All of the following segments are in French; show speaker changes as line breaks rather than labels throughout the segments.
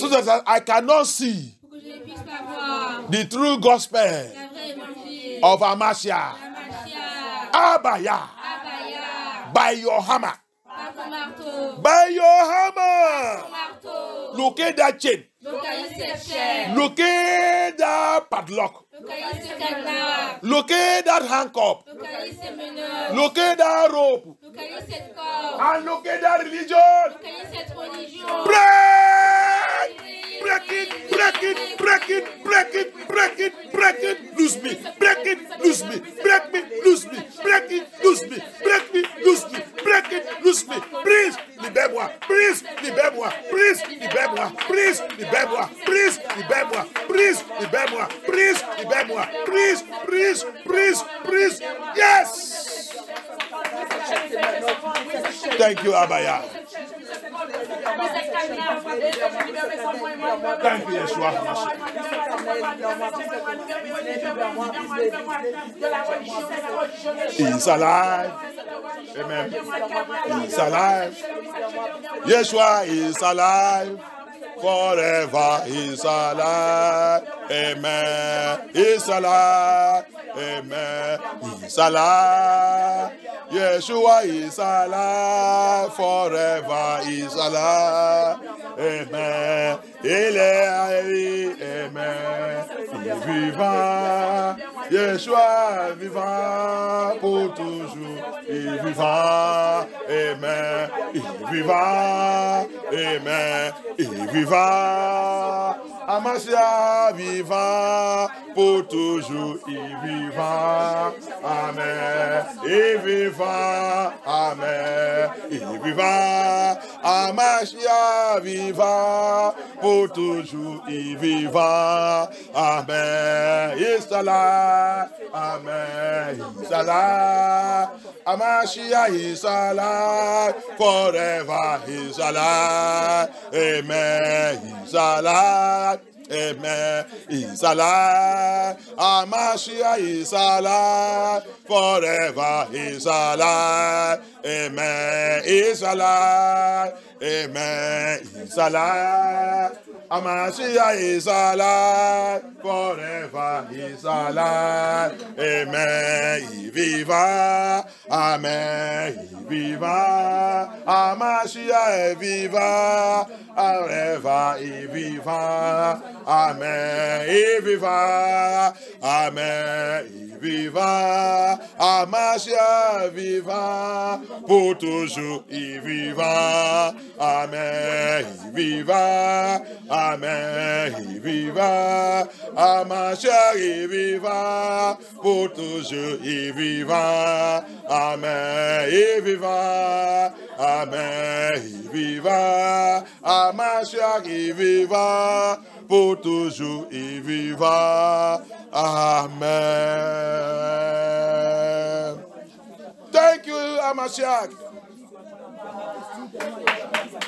so that I cannot see the true gospel of Amashiach. Abaya, by your hammer. By your hammer. Locate that chain. Locate that padlock. Locate that handcuff. Locate that rope. And locate that religion. Break it, break it, break it, break it, break it, break it, loose me, break it, loose me, break me, loose me, break it, loose me, break me, loose me, break it, loose me. Prince, libère-moi, Prince, libère-moi, Prince, libère-moi, Prince, libère-moi, Prince, libère-moi, Prince, libère-moi, Prince, libère-moi, Prince, Prince, Prince, Prince. Yes! Thank you, Abaya. Thank you, Yeshua. He's alive. Amen. He's alive. Yeshua is alive. Forever He's alive. Amen. He's alive. Amen. He's alive. Yeshua is alive. Forever He's alive. Amen. Il est amen. Il est vivant. Yeshua est vivant pour toujours. Il est vivant. Amen. Il est vivant. Amen. Il est vivant. Amashiach vivant pour toujours. Il est vivant. Amen. Il est vivant. Amen. Il est vivant. Amashiach vivant pour toujours. Il est vivant. Amen. Il est alive. Amen. Il est alive. Amashiach is alive. Forever He's alive. Amen. He's alive. Amen. He's alive. Amashiach is alive. Forever He's alive. Amen. He's alive. Amen. He's alive. Amashiach is alive. Forever He's alive. Amen. Il vivant. Amen. Il vivant. Amashiach est vivant. Forever il vivant. Amen. Il vivant. Amen. Il vivant. Amashiach vivant. Pour toujours il vivant. Amen. Il vivant. Amen. Il vivant. Amashiach est vivant. Pour toujours il vivant. Amen. Il vivant. Amen. Il vivant. Amashiach est vivant. Pour toujours il vivant. Amen. Thank you, Amashiach.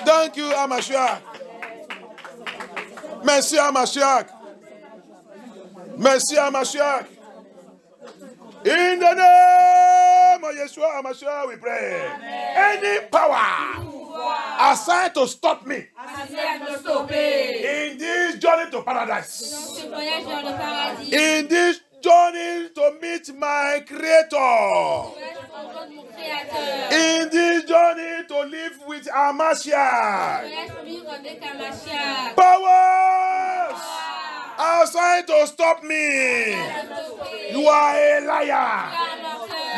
Thank you, Amashiach. Merci, Amashiach. Merci, Amashiach. In the name of Yeshua Amashiach, we pray. Amen. Any power assigned to stop me in this journey to paradise, in this journey to meet my Creator, in this journey to live with Amashiach, powers assigned to stop me, you are a liar.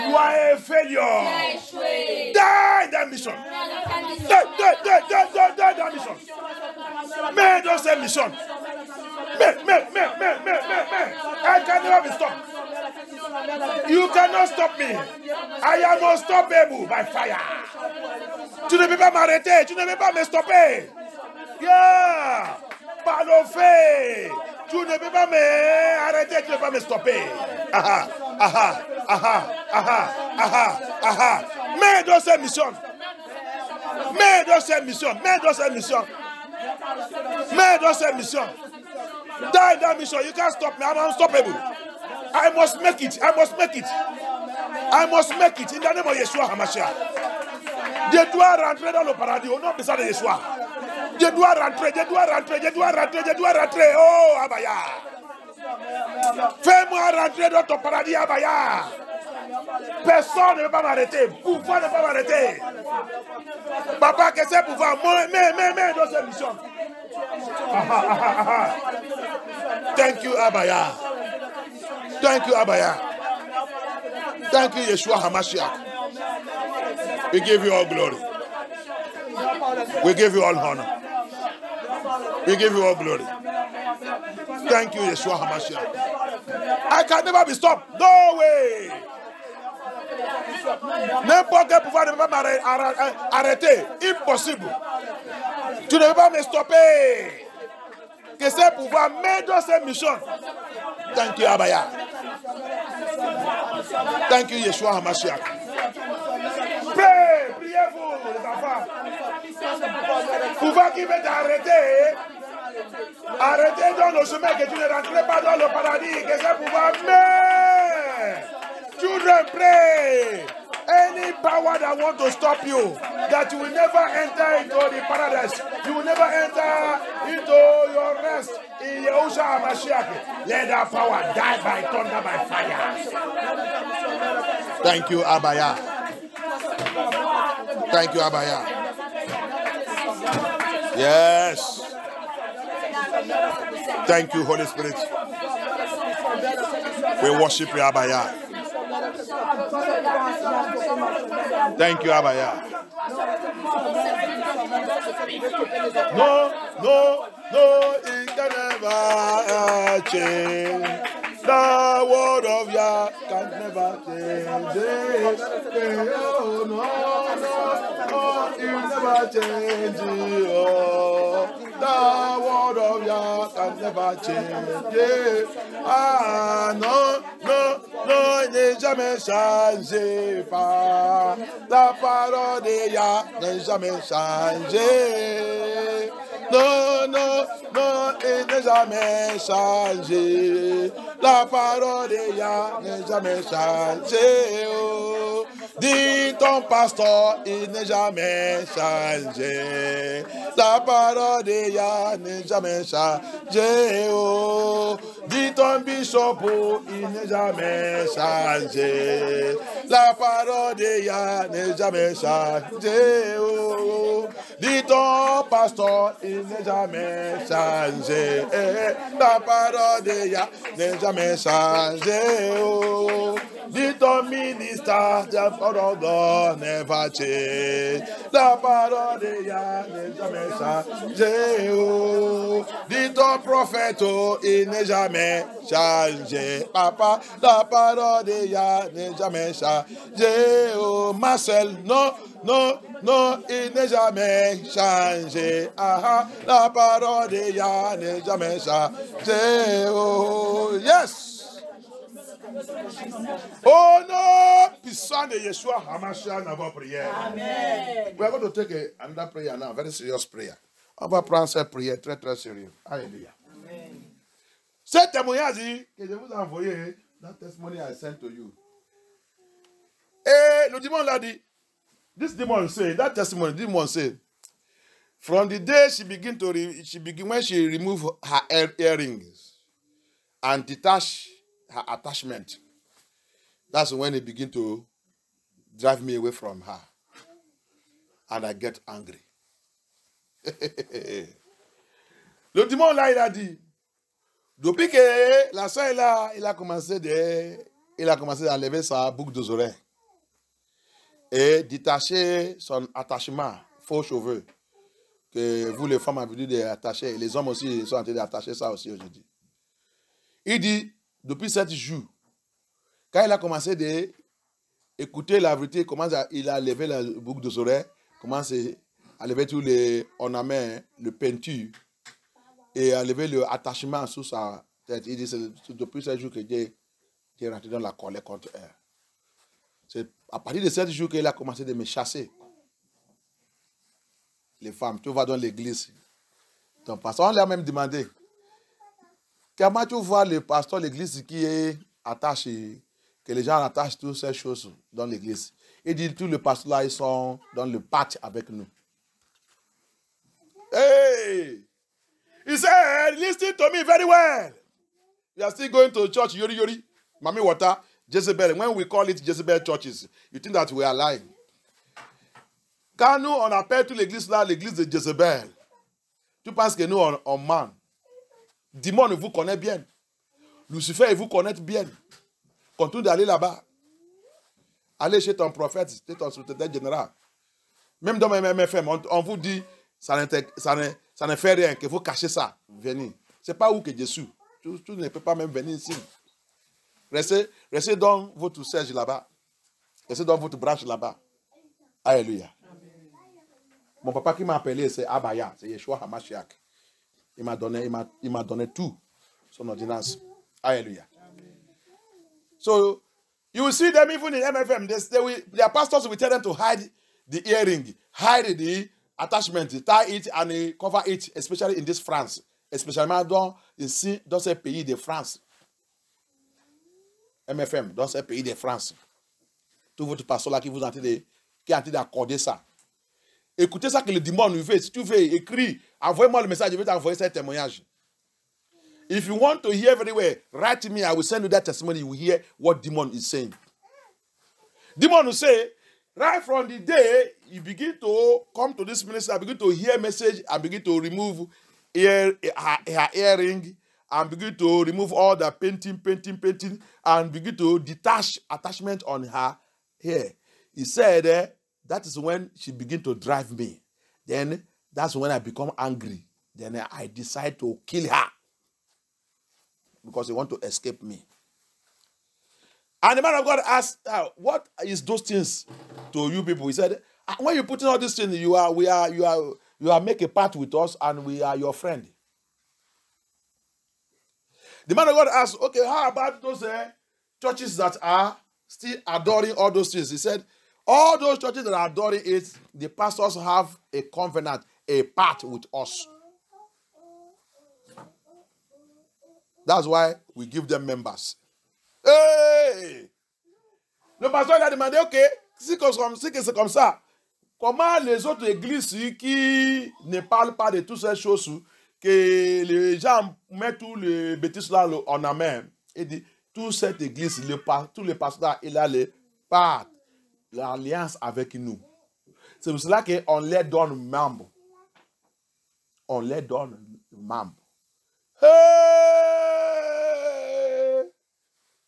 You are a failure. Die in that mission. Die that mission. Man, don't say mission. Man. I can never be stopped. You cannot stop me. I am unstoppable by fire. Tu ne peux pas m'arrêter. Tu ne peux pas me stopper. Yeah. Par le fait. Tu ne peux pas m'arrêter. Tu ne peux pas me stopper. Mais dans cette mission. Mais dans cette mission. Die that mission. You can't stop me. I'm unstoppable. I must make it. I must make it in the name of Yeshua HaMashiach. Je dois rentrer dans le paradis au nom de Yeshua. Je dois rentrer, je dois rentrer, je dois rentrer, je dois rentrer. Oh, Abaya. Fais-moi rentrer dans ton paradis, Abaya. Personne ne peut pas m'arrêter. Pouvoir ne peut pas m'arrêter. Papa, que c'est pouvoir. Mais dans cette mission. Thank you, Abaya. Thank you, Abaya. Thank you, Yeshua HaMashiach. We give you all glory. We give you all honor. We give you all glory. Thank you, Yeshua HaMashiach. I can never be stopped. No way. N'importe quel pouvoir ne peut pas m'arrêter. Impossible. Tu ne peux pas me stopper. Que ce pouvoir m'aide dans cette mission. Thank you, Abaya. Thank you, Yeshua HaMashiach. Priez-vous, les enfants. Pouvoir qui veut t'arrêter. Arrêtez dans le chemin que tu ne rentres pas dans le paradis. Que ce pouvoir m'aide. Children, pray. Any power that want to stop you, that you will never enter into the paradise, you will never enter into your rest in Yeshua HaMashiach. Let that power die by thunder, by fire. Thank you, Abaya. Thank you, Abaya. Yes. Thank you, Holy Spirit. We worship you, Abaya. Thank you, Abaya. No, it can never change. The word of Yah can never change. Oh, no, it never change. Oh, the word of Yah can never change. Ah, no, il n'est jamais changé par la parole de Yah n'est jamais changé. Non, il n'est jamais changé. La parole de Yah n'est jamais changée. Oh. Dis ton pasteur, il n'est jamais changé. La parole de Yah n'est jamais changée. Oh. Dis ton bishop, il n'est jamais changé. La parole de Yah n'est jamais changée. Oh. Dis ton pasteur, il n'est jamais changé. La parole de Yah n'est jamais changé. Oh. Dis ton ministère, the word of God never change. La parole de Yah n'est jamais changé. Oh. Dis ton prophète, oh, il n'est jamais changé. Papa, la parole de Yah n'est jamais changé. Oh. Marcel, non, il n'est jamais changé. Ah, la parole de Yah n'est jamais changé. Oh, yes. Oh non, puissant de Yeshua HaMashiach dans vos prières. Amen. We are going to take another prayer now, very serious prayer. On va prendre cette prière très très sérieux. Alléluia. Amen. Ce témoignage que je vous ai envoyé, that testimony I sent to you. Et le démon l'a dit. This demon say, that testimony, the demon say, from the day when she remove her earrings and detach her attachment, that's when it begin to drive me away from her. And I get angry. Le démon là, il a dit, depuis que la soeur là, il a commencé d'enlever sa boucle des oreilles et détacher son attachement, faux cheveux, que vous les femmes avez dû d'attacher, les hommes aussi sont en train d'attacher ça aussi aujourd'hui. Il dit, depuis 7 jours, quand il a commencé d'écouter la vérité, il a levé la boucle des oreilles, commence à lever tous les ornements, le peinture, et à lever le attachement sous sa tête. Il dit, c'est depuis 7 jours que Dieu est rentré dans la colère contre elle. C'est à partir de 7 jours qu'il a commencé de me chasser. Les femmes, tu vas dans l'église. Ton pasteur, on lui a même demandé, comment tu vois le pasteur, l'église qui est attaché, que les gens attachent toutes ces choses dans l'église. Il dit, tous les pasteurs là, ils sont dans le pacte avec nous. Hey! He said, listen to me very well. You are still going to church, yori yori, Mami Water, Jezebel. When we call it Jezebel churches, you think that we are lying. Quand nous, on appelle toute l'église là, l'église de Jezebel, tu penses que nous, on ment. Dimon vous connaît bien. Lucifer, il vous connaît bien. Continue d'aller là-bas. Allez chez ton prophète, chez ton secrétaire général. Même dans MFM, on vous dit, ça ne fait rien, qu'il faut cacher ça. Venez. Ce n'est pas où que je suis. Tu ne peux pas même venir ici. Restez dans votre siège là-bas. Restez dans votre branche là-bas. Alléluia. Mon papa qui m'a appelé, c'est Abaya, c'est Yeshua HaMashiach. Il m'a donné tout, son ordonnance. Alléluia. So, you will see them even in MFM. Their pastors will tell them to hide the earring, hide the attachment, tie it and cover it, especially in this France. Especially dans ces pays de France. MFM, dans ces pays de France. Tout votre pasteur là qui est en train d'accorder ça. Écoutez ça que le démon nous fait. Si tu veux, écris, envoie-moi le message, je vais t'envoyer ce témoignage. If you want to hear very well, write to me, I will send you that testimony, you will hear what demon is saying. Demon will say, right from the day you begin to come to this ministry, I begin to hear message, I begin to remove her earring, and begin to remove all the painting, and begin to detach attachment on her hair. He said, that is when she begin to drive me. Then that's when I become angry. Then I decide to kill her. Because they want to escape me. And the man of God asked, what is those things to you people? He said, when you put in all these things, you are make a part with us and we are your friend. The man of God asked, okay, how about those churches that are still adoring all those things? He said, all those churches that are adoring it, the pastors have a covenant, a part with us. That's why we give them members. Hey! Le pasteur il a demandé, ok, si c'est comme ça, comment les autres églises qui ne parlent pas de toutes ces choses, que les gens mettent tous les bêtises là en amène, et dit, toute cette église, tous les pasteurs, il a les parts, l'alliance avec nous. C'est pour cela qu'on les donne membres. On les donne membres. Hey!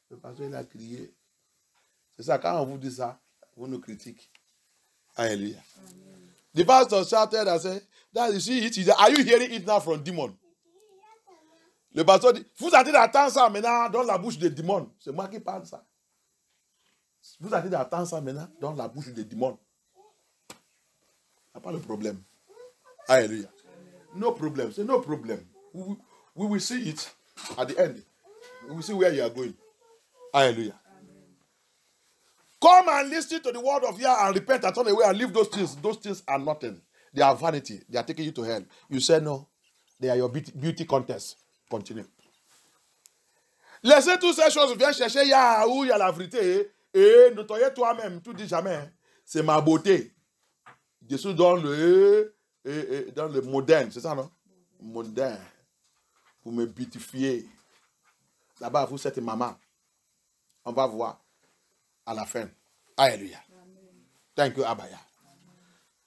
Le pasteur il a crié. C'est ça, quand on vous dit ça, vous nous critiquez. Alléluia. The pastor shouted and said, that you see it, are you hearing it now from demon? Le pasteur dit, vous êtes d'attendre ça maintenant dans la bouche des démons. C'est moi qui parle ça. Vous êtes d'attendre ça maintenant dans la bouche des démons. Il n'y a pas de problème. Alléluia. No problem. C'est no problem. We will see it at the end. We will see where you are going. Hallelujah. Come and listen to the word of Yah and repent and turn away and leave those things. Those things are nothing. They are vanity. They are taking you to hell. You say no. They are your beauty contest. Continue. Laissez toutes ces choses. Viens chercher Yah où il y a la vérité. Et nettoyer toi-même. Tu dis jamais. C'est ma beauté. Je suis dans le moderne. C'est ça, non? Moderne. Pour me beautifier. Là-bas, vous êtes maman. On va voir à la fin. Alléluia. Thank you, Abaya.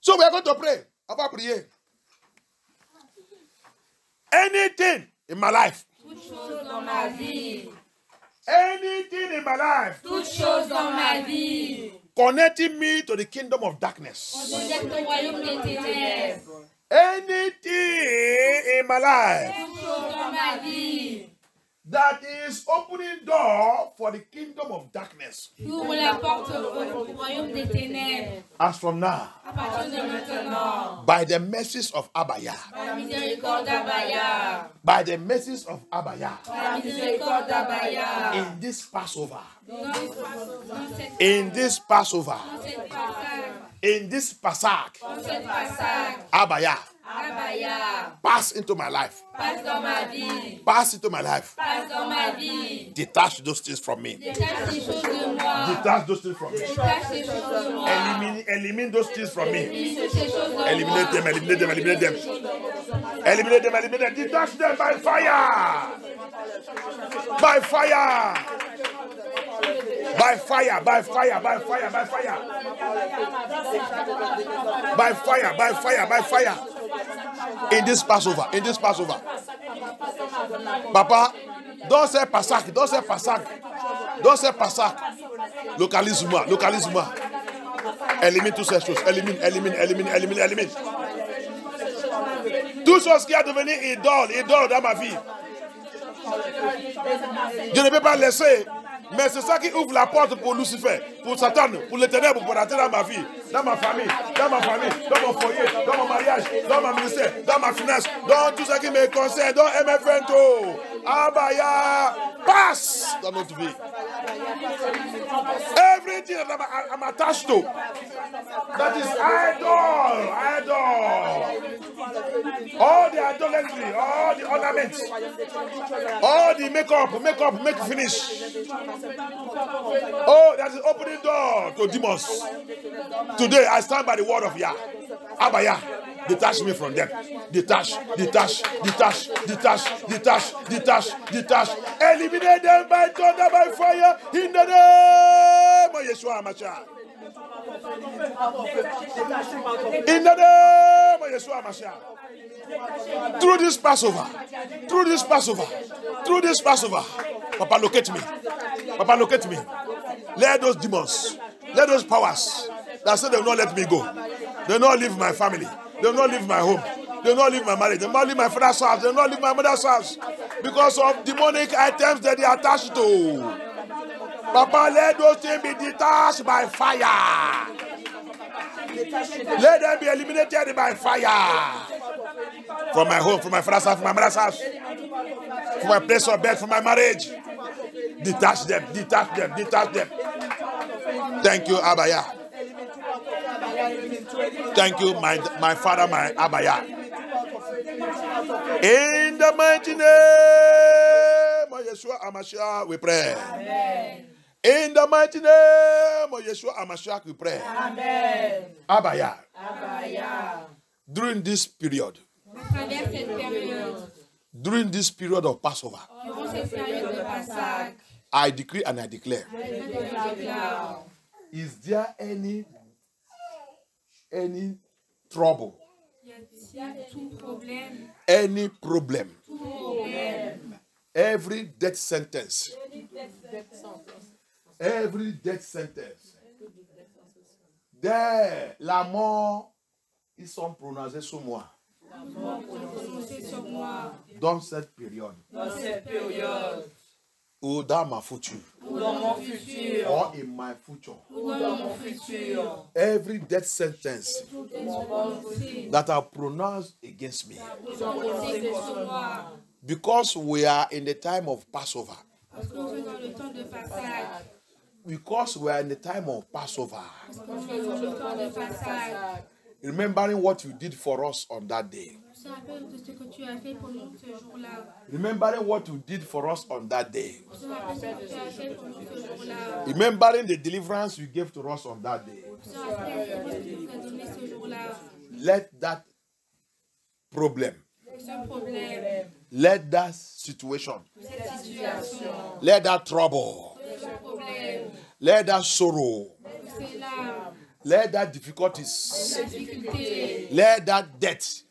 So we are going to pray. On va prier. Anything in my life.
Toute chose dans ma vie.
Anything in my life.
Toute chose dans ma vie.
Connecting me to the kingdom of darkness.
Connecte au royaume des ténèbres.
Anything in my life.
Toute chose dans ma vie.
That is opening door for the kingdom of darkness.
Ouvre la porte au royaume des ténèbres.
As from now.
À partir de maintenant.
By the mercies of Abaya.
Par la miséricorde d'Abaya.
By the mercies of Abaya.
Par la miséricorde d'Abaya.
In this Passover.
Dans cette
In this Passover.
Passage.
In this Passage.
Dans cette passage.
Abaya.
Abaya.
Pass into my life.
Passe dans ma vie.
Pass into my life.
Passe dans ma vie.
Detach those things from me.
Détache ces choses de moi.
Detach those things from me.
Détache ces choses de moi.
Elimine those things from me.
Élimine ces choses de moi.
Eliminate them, eliminate them, eliminate them. Eliminate them, eliminate them. Detach them by fire. By fire. By fire, by fire, by fire, by fire. By fire, by fire, by fire. In this Passover, in this Passover. Papa, don't say Passak, don't say Passak. Don't say Passak. Localise-moi, localise-moi. Élimine toutes ces choses. Élimine, élimine, élimine, élimine, élimine. Tout ce qui a devenu idole dans ma vie. Je ne peux pas laisser. Mais c'est ça qui ouvre la porte pour Lucifer, pour Satan, pour les ténèbres, pour entrer dans ma vie, dans ma famille, dans mon foyer, dans mon mariage, dans mon ministère, dans ma finance, dans tout ce qui me concerne, dans MFNTO. Abaya, passe dans notre vie. Everything that I'm attached to, that is idol. All the idolatry, all the ornaments, all the makeup, make finish. Oh, that is opening door to demons. Today, I stand by the word of Yah. Abaya, detach me from them. Detach. Eliminate them by thunder, by fire, in the name of Yeshua HaMashiach. In the name of Yeshua HaMashiach. Through this Passover, Papa, locate me. Let those demons, let those powers that say they will not let me go, they will not leave my family, they will not leave my home, they will not leave my marriage, they will not leave my father's house, they will not leave my mother's house, because of demonic items that they are attached to. Papa, let those things be detached by fire. Let them be eliminated by fire. From my home, from my father's house, from my mother's house, from my place of birth, from my marriage. Detach them. Thank you, Abaya. Thank you, my Father, my Abaya. In the mighty name of Yeshua HaMashiach, we pray. Amen. In the mighty name of Yeshua HaMashiach, we pray. Amen. Abaya. During this period, during this period of Passover, I decree and I declare. Is there any trouble? Any problem? Every death sentence. Every death sentence. There, la mort, ils sont prononcés sur moi. Dans cette période. Ou dans ma future. Or in my future. Every death sentence that are pronounced against me. Because we are in the time of Passover. Because we are in the time of Passover. Remembering what you did for us on that day. Remembering what you did for us on that day. Remembering the deliverance you gave to us on that day. Let that problem, let that situation, let that trouble, let that sorrow, let that difficulties, let that death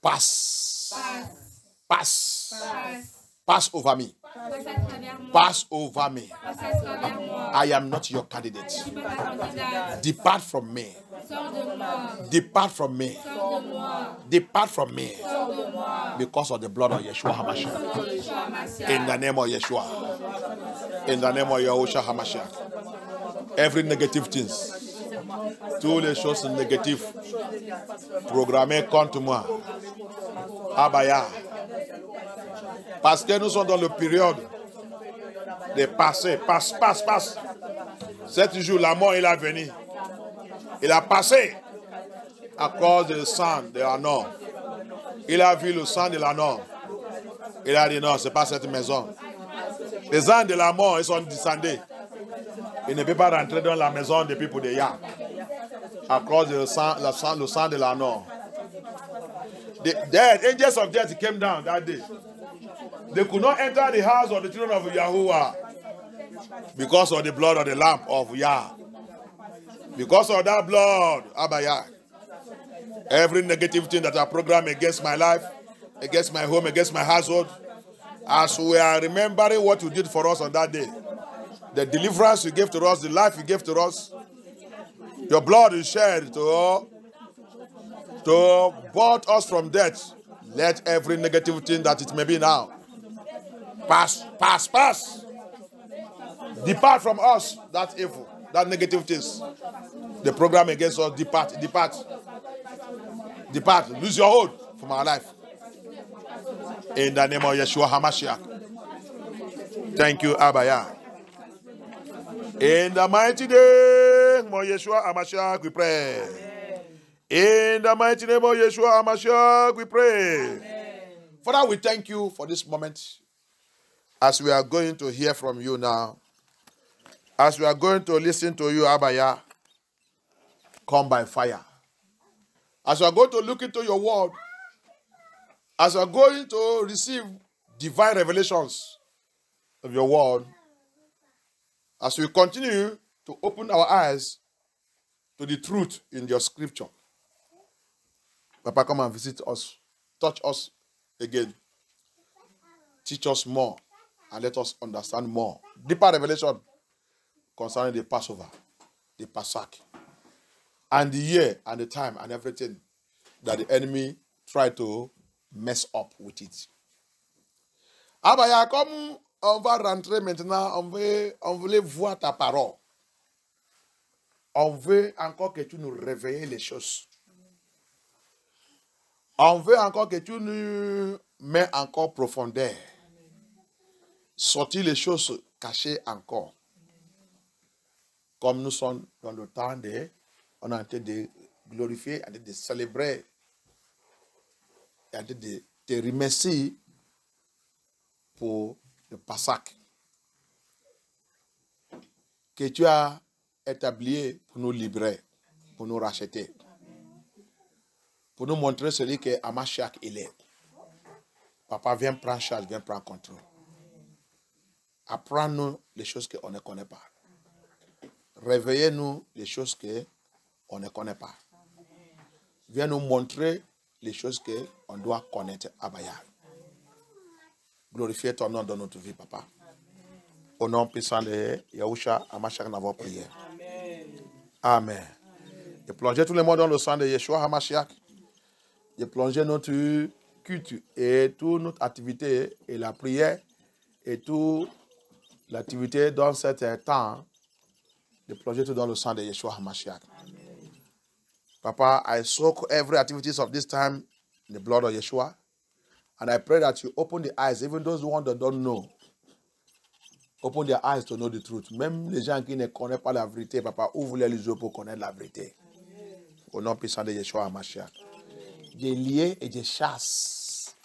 pass over me. Pass over me. I am not your candidate. Depart from me. Depart from me. Depart from me. Because of the blood of Yeshua HaMashiach. In the name of Yeshua. In the name of Yahushua HaMashiach. Every negative things. Toutes les choses négatives programmées contre moi. Abaya. Parce que nous sommes dans le période de passer. Passe. Cet jour, la mort, il est venu. Il a passé. across the sang de la Nord. Il a vu le sang de la Nord. Il a dit non, ce n'est pas cette maison. Les anges de la mort, ils sont descendus. Ils ne peuvent pas rentrer dans la maison des people de Yah. À cause du sang, le sang de la Nord. The dead, angels of death came down that day. They could not enter the house of the children of Yahuwah because of the blood of the lamb of Yah. Because of that blood, Abayah. Every negative thing that I program against my life, against my home, against my household, as we are remembering what you did for us on that day, the deliverance you gave to us, the life you gave to us, your blood you shed to bought us from death. Let every negative thing that it may be now pass. Depart from us, that evil, that negative things. The program against us, depart. Lose your hold from our life. In the name of Yeshua HaMashiach. Thank you, Abaya. In the mighty name of Yeshua HaMashiach, we pray. In the mighty name of Yeshua HaMashiach, we pray. Father, we thank you for this moment. As we are going to hear from you now, as we are going to listen to you, Abaya, come by fire. As we are going to look into your word, as we are going to receive divine revelations of your word, as we continue to open our eyes to the truth in your scripture, Papa, come and visit us, touch us again, teach us more, and let us understand more. Deeper revelation concerning the Passover, the Pasach, and the year and the time and everything that the enemy tried to mess up with it. Abaya, comme on va rentrer maintenant, on veut voir ta parole. On veut encore que tu nous réveilles les choses. On veut encore que tu nous mets encore profondeur. Sortir les choses cachées encore. Comme nous sommes dans le temps on est en train de glorifier, en train de célébrer, en train de te remercier pour le Pâques que tu as établi pour nous libérer, pour nous racheter, pour nous montrer celui que Hamashiach il est. Papa, viens prendre charge, viens prendre contrôle. Apprends-nous les choses qu'on ne connaît pas. Réveillez-nous les choses qu'on ne connaît pas. Viens nous montrer les choses qu'on doit connaître, Abaya. Glorifiez ton nom dans notre vie, Papa. Au nom puissant de Yahushua, Hamashiach, nous avons prié. Amen. Et plongez tout le monde dans le sang de Yeshua HaMashiach. Et plongez notre culte et toute notre activité et la prière et toute l'activité dans cet temps. De plonger tout dans le sang de Yeshua HaMashiach. Papa, I soak every activities of this time in the blood of Yeshua. And I pray that you open the eyes, even those ones that don't know. Open their eyes to know the truth. Même les gens qui ne connaissent pas la vérité, Papa, ouvre les yeux pour connaître la vérité. Au nom puissant de Yeshua HaMashiach. Des liés et des chasses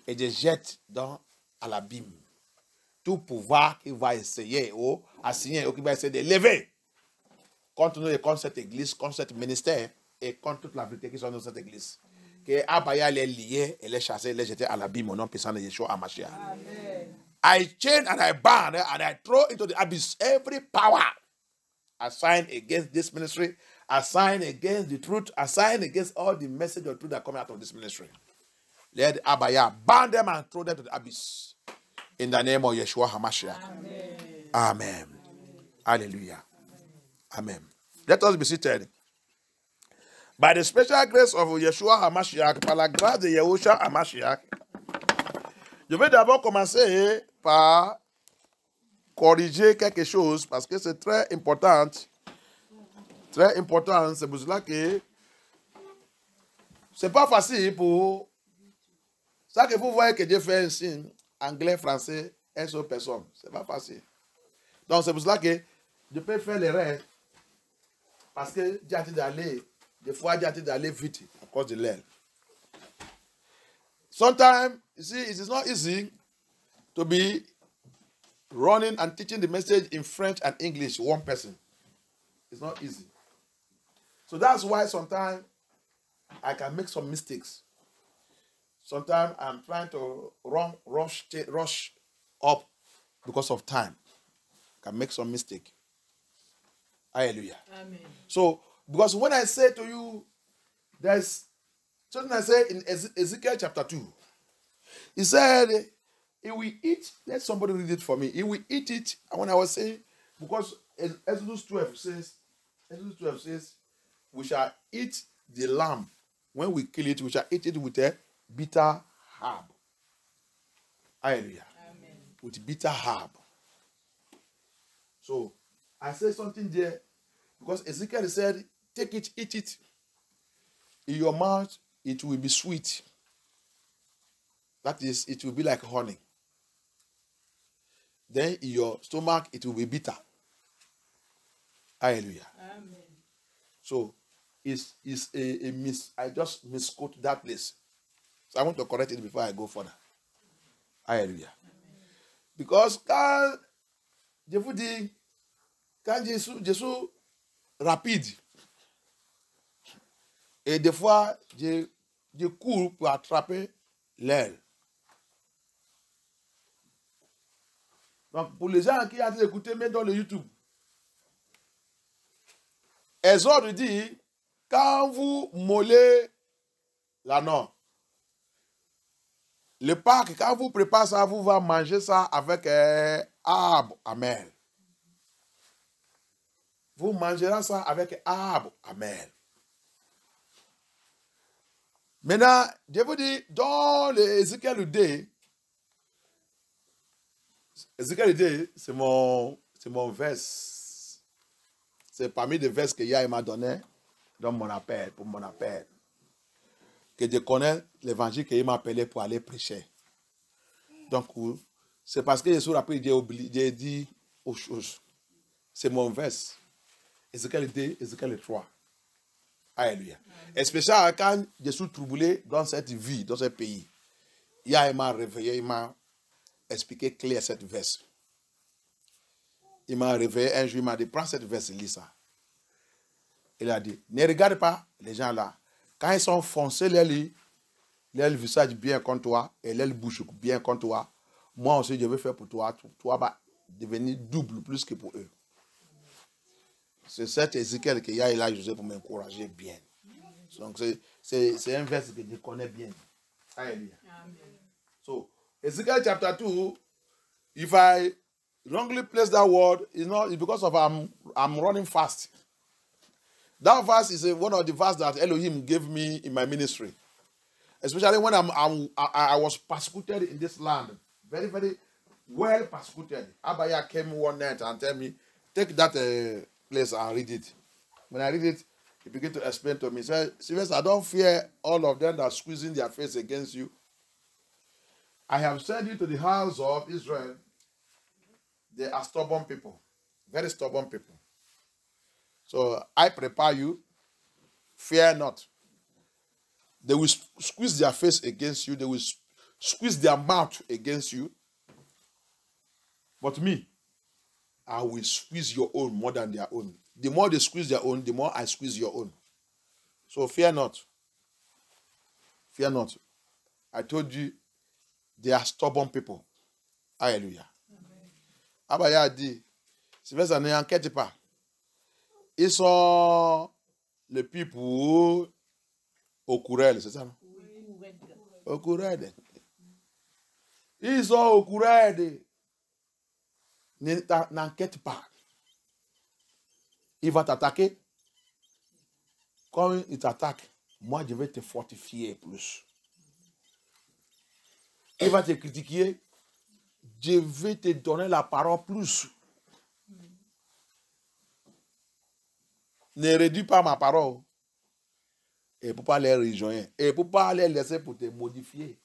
et des jette à l'abîme. Tout pouvoir qui va essayer ou assigner ou qui va essayer de lever contre nous et contre cette église, contre ce ministère et contre toute la vérité qui sont dans cette église. Que Abaya les lier et les chasser, les jeter à l'abîme au nom puissant de Yeshua HaMashiach. I chain and I bind and I throw into the abyss every power assigned against this ministry, assigned against the truth, assigned against all the message of truth that come out of this ministry. Let Abaya bind them and throw them to the abyss. In the name of Yeshua HaMashiach. Amen. Amen. Hallelujah. Amen. Let us be seated. By the special grace of Yeshua HaMashiach, par la grâce de Yahushua HaMashiach, je vais d'abord commencer par corriger quelque chose parce que c'est très important. Très important, c'est pour cela que c'est pas facile pour ça que vous voyez que Dieu fait un signe anglais, français, une seule personne. C'est pas facile. Donc c'est pour cela que je peux faire l'erreur parce que Dieu a dit d'aller Des fois, j'ai hâte d'aller vite à cause de l'air. Sometimes, you see, it is not easy to be running and teaching the message in French and English, one person. It's not easy. So that's why sometimes I can make some mistakes. Sometimes I'm trying to rush up because of time. I can make some mistake. Hallelujah. Amen. So, because when I say to you, there's something I say in Ezekiel chapter 2. He said, he will eat, let somebody read it for me. He will eat it. And when I was saying, because Exodus 12 says, we shall eat the lamb. When we kill it, we shall eat it with a bitter herb. Hallelujah. Amen. With bitter herb. So, I said something there, because Ezekiel said, take it, eat it. In your mouth, it will be sweet. That is, it will be like honey. Then in your stomach, it will be bitter. Hallelujah. Amen. So, I just misquote that place. So I want to correct it before I go further. Hallelujah. Amen. Because quand je vous dis, quand Jésus rapide, et des fois, je cours pour attraper l'aile. Donc, pour les gens qui ont écouté, même dans le YouTube, Exode dit, quand vous mollez l'agneau, le Pâques, quand vous préparez ça, vous va manger ça avec arbre amer. Vous mangerez ça avec arbre amer. Maintenant, je vous dis, dans l'Ézéchiel 2, Ézéchiel 2, c'est mon verse. C'est parmi les verses que Yahweh m'a donné dans mon appel, pour mon appel. Que je connais l'évangile qu'il m'a appelé pour aller prêcher. Donc, c'est parce que Jésus après, j'ai dit aux choses. C'est mon verse. Ézéchiel 2, Ézéchiel 3. Alléluia. Especially quand je suis troublé dans cette vie, dans ce pays. Yahweh m'a réveillé, il m'a expliqué clair cette verse. Il m'a réveillé un jour, il m'a dit, prends cette verse, lis ça. Il a dit, ne regarde pas les gens là. Quand ils sont foncés, leur visage bien contre toi et leur bouche bien contre toi, moi aussi je vais faire pour toi. Toi va devenir double plus que pour eux. C'est cet Ézéchiel que Yahweh a usé pour m'encourager bien. Donc c'est un verset que je connais bien. Alléluia. So, Ezekiel chapter 2, if I wrongly place that word, it's because of I'm running fast. That verse is one of the verses that Elohim gave me in my ministry. Especially when I was persecuted in this land. Very, very well persecuted. Abaya came one night and told me, take that place and read it. When I read it, he began to explain to me. He said, Sylvester, I don't fear all of them that are squeezing their face against you. I have sent you to the house of Israel. They are stubborn people. Very stubborn people. So I prepare you. Fear not. They will squeeze their face against you. They will squeeze their mouth against you. But me, I will squeeze your own more than their own. The more they squeeze their own, the more I squeeze your own. So fear not. Fear not. I told you, they are stubborn people. Alléluia. Abaya a dit, Sylvestre, ne inquiète pas. Ils sont les people au Kourel, c'est ça, non? Au Kourel. Ils sont au Kourel. N'inquiète pas. Il va t'attaquer. Quand il t'attaque, moi je vais te fortifier plus. Il va te critiquer. Je vais te donner la parole plus. Ne réduis pas ma parole. Et pour pas les rejoindre. Et pour pas les laisser pour te modifier.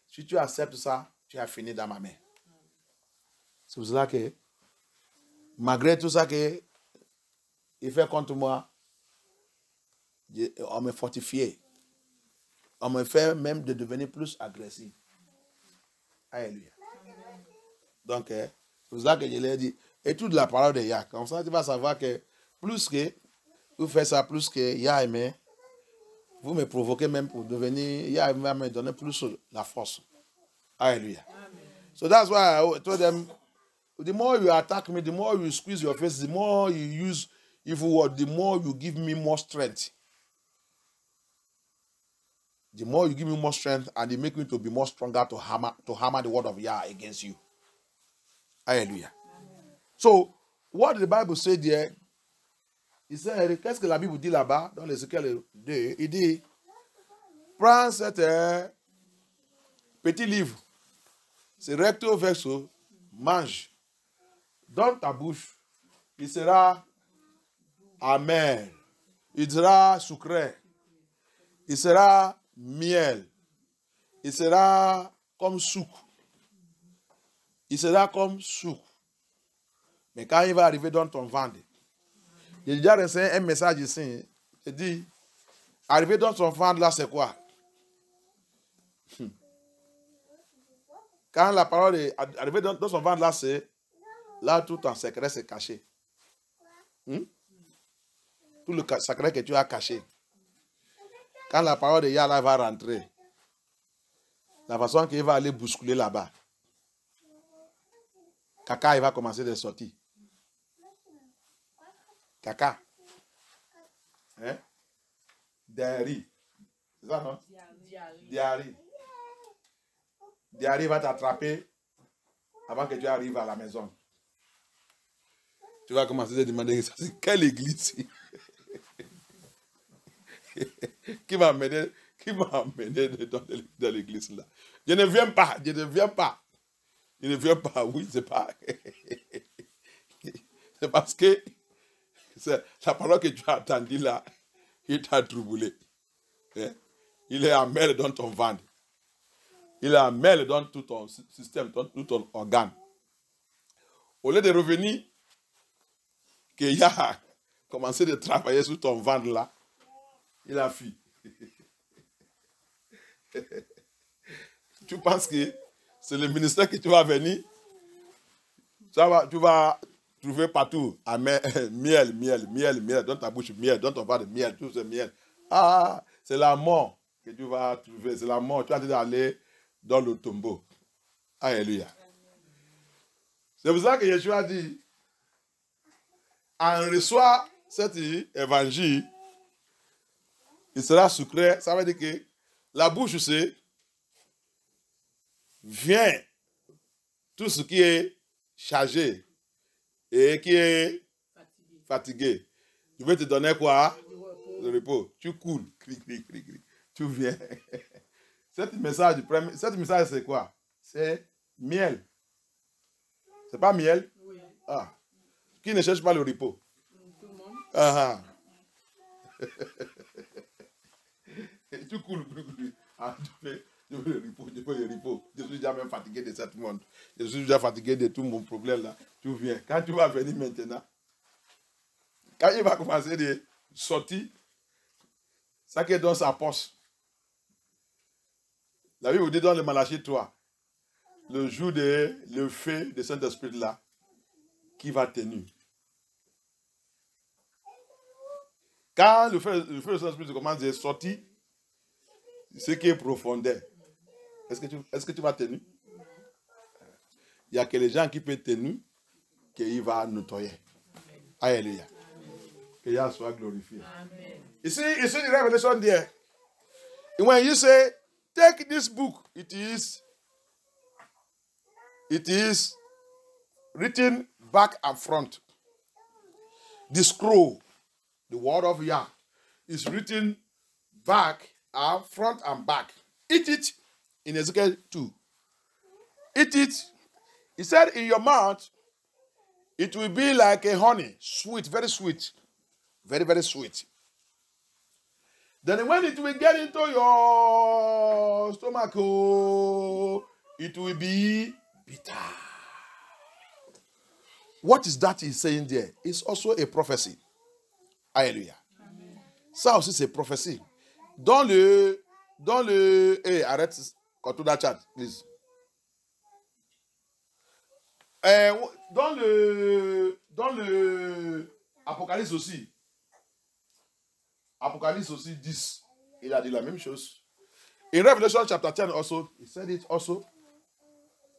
Si tu acceptes ça, tu as fini dans ma main. C'est pour cela que, malgré tout ça qu'il fait contre moi, On me fortifiait. On me fait même de devenir plus agressif. Alléluia. Donc, c'est pour ça que je l'ai dit. Étude la parole de Yah. Comme ça, tu vas savoir que plus que vous faites ça, plus que Yah aimé, vous me provoquez même pour devenir, Yah va me donner plus la force. Alléluia. So that's why I told them, the more you attack me, the more you squeeze your face, the more you use evil word, the more you give me more strength. The more you give me more strength, and they make me to be more stronger to hammer the word of Yah against you. Hallelujah. So, what the Bible said there, il sait, qu'est-ce que la Bible dit là-bas, dans l'Ézéchiel 2, il dit, prends cet petit livre, c'est recto verso, mange, dans ta bouche, il sera amer, il sera sucré, il sera miel, il sera comme sucre. Il sera comme sucre. Mais quand il va arriver dans ton ventre, j'ai déjà reçu un message ici. Il dit, arriver dans ton ventre là, c'est quoi? Quand la parole est arrivée dans son ventre là, c'est là tout ton secret c'est caché. Tout le secret que tu as caché. Quand la parole de Yah là va rentrer, la façon qu'il va aller bousculer là-bas, caca, il va commencer de sortir. Caca. Hein? Diarrhée. C'est ça, non? Diarrhée. Diarrhée va t'attraper avant que tu arrives à la maison. Tu vas commencer à demander, quelle église? Qui m'a amené dans l'église là? Je ne viens pas, je ne viens pas. Je ne viens pas, oui, c'est pas. C'est parce que c'est la parole que tu as entendue là, il t'a troublé. Il est amer dans ton ventre. Il est amer dans tout ton système, tout ton organe. Au lieu de revenir, qu'il a commencé de travailler sur ton ventre là, il a fui. Tu penses que c'est le ministère que tu vas venir, tu vas trouver partout miel, dans ta bouche, miel, dans ton ventre, miel, tout ce miel. Ah, c'est la mort que tu vas trouver, c'est la mort. Tu vas aller dans le tombeau. Alléluia. C'est pour ça que Yeshua a dit, on reçoit cet évangile, il sera sucré. Ça veut dire que la bouche, c'est vient tout ce qui est chargé et qui est fatigué. Je vais te donner quoi? Le repos. Tu coules. Tu viens. Cette message, c'est quoi? C'est miel. C'est pas miel? Oui. Ah. Qui ne cherche pas le repos? Tout le monde. Ah. Tu coules. Ah, je veux le repos. Je suis déjà même fatigué de ce monde. Je suis déjà fatigué de tout mon problème là. Tu viens. Quand tu vas venir maintenant, quand il va commencer de sortir, ça qui est dans sa poche. La Bible dit dans le Malachie 3, le jour de le feu de Saint-Esprit là, qui va tenir. Quand le feu de Saint-Esprit commence à sortir, ce qui est profondeur, est-ce que tu vas tenir? Il n'y a que les gens qui peuvent tenir qu'il va nettoyer. Alléluia. Que Yah soit glorifié. Amen. Ici, the Revelation there. When you say, take this book, it is written back and front. The scroll, the word of Yah, is written back and front and back. Eat it in Ezekiel 2. Eat it. He said, in your mouth, it will be like a honey, sweet, very sweet. Very, very sweet. Then when it will get into your stomach, it will be bitter. What is that he's saying there? It's also a prophecy. Hallelujah. Amen. Ça aussi, c'est prophétie. Hey, arrête, control that chat, please. Dans le Apocalypse aussi, 10, il a dit la même chose. In Revelation chapter 10 also, he said it also.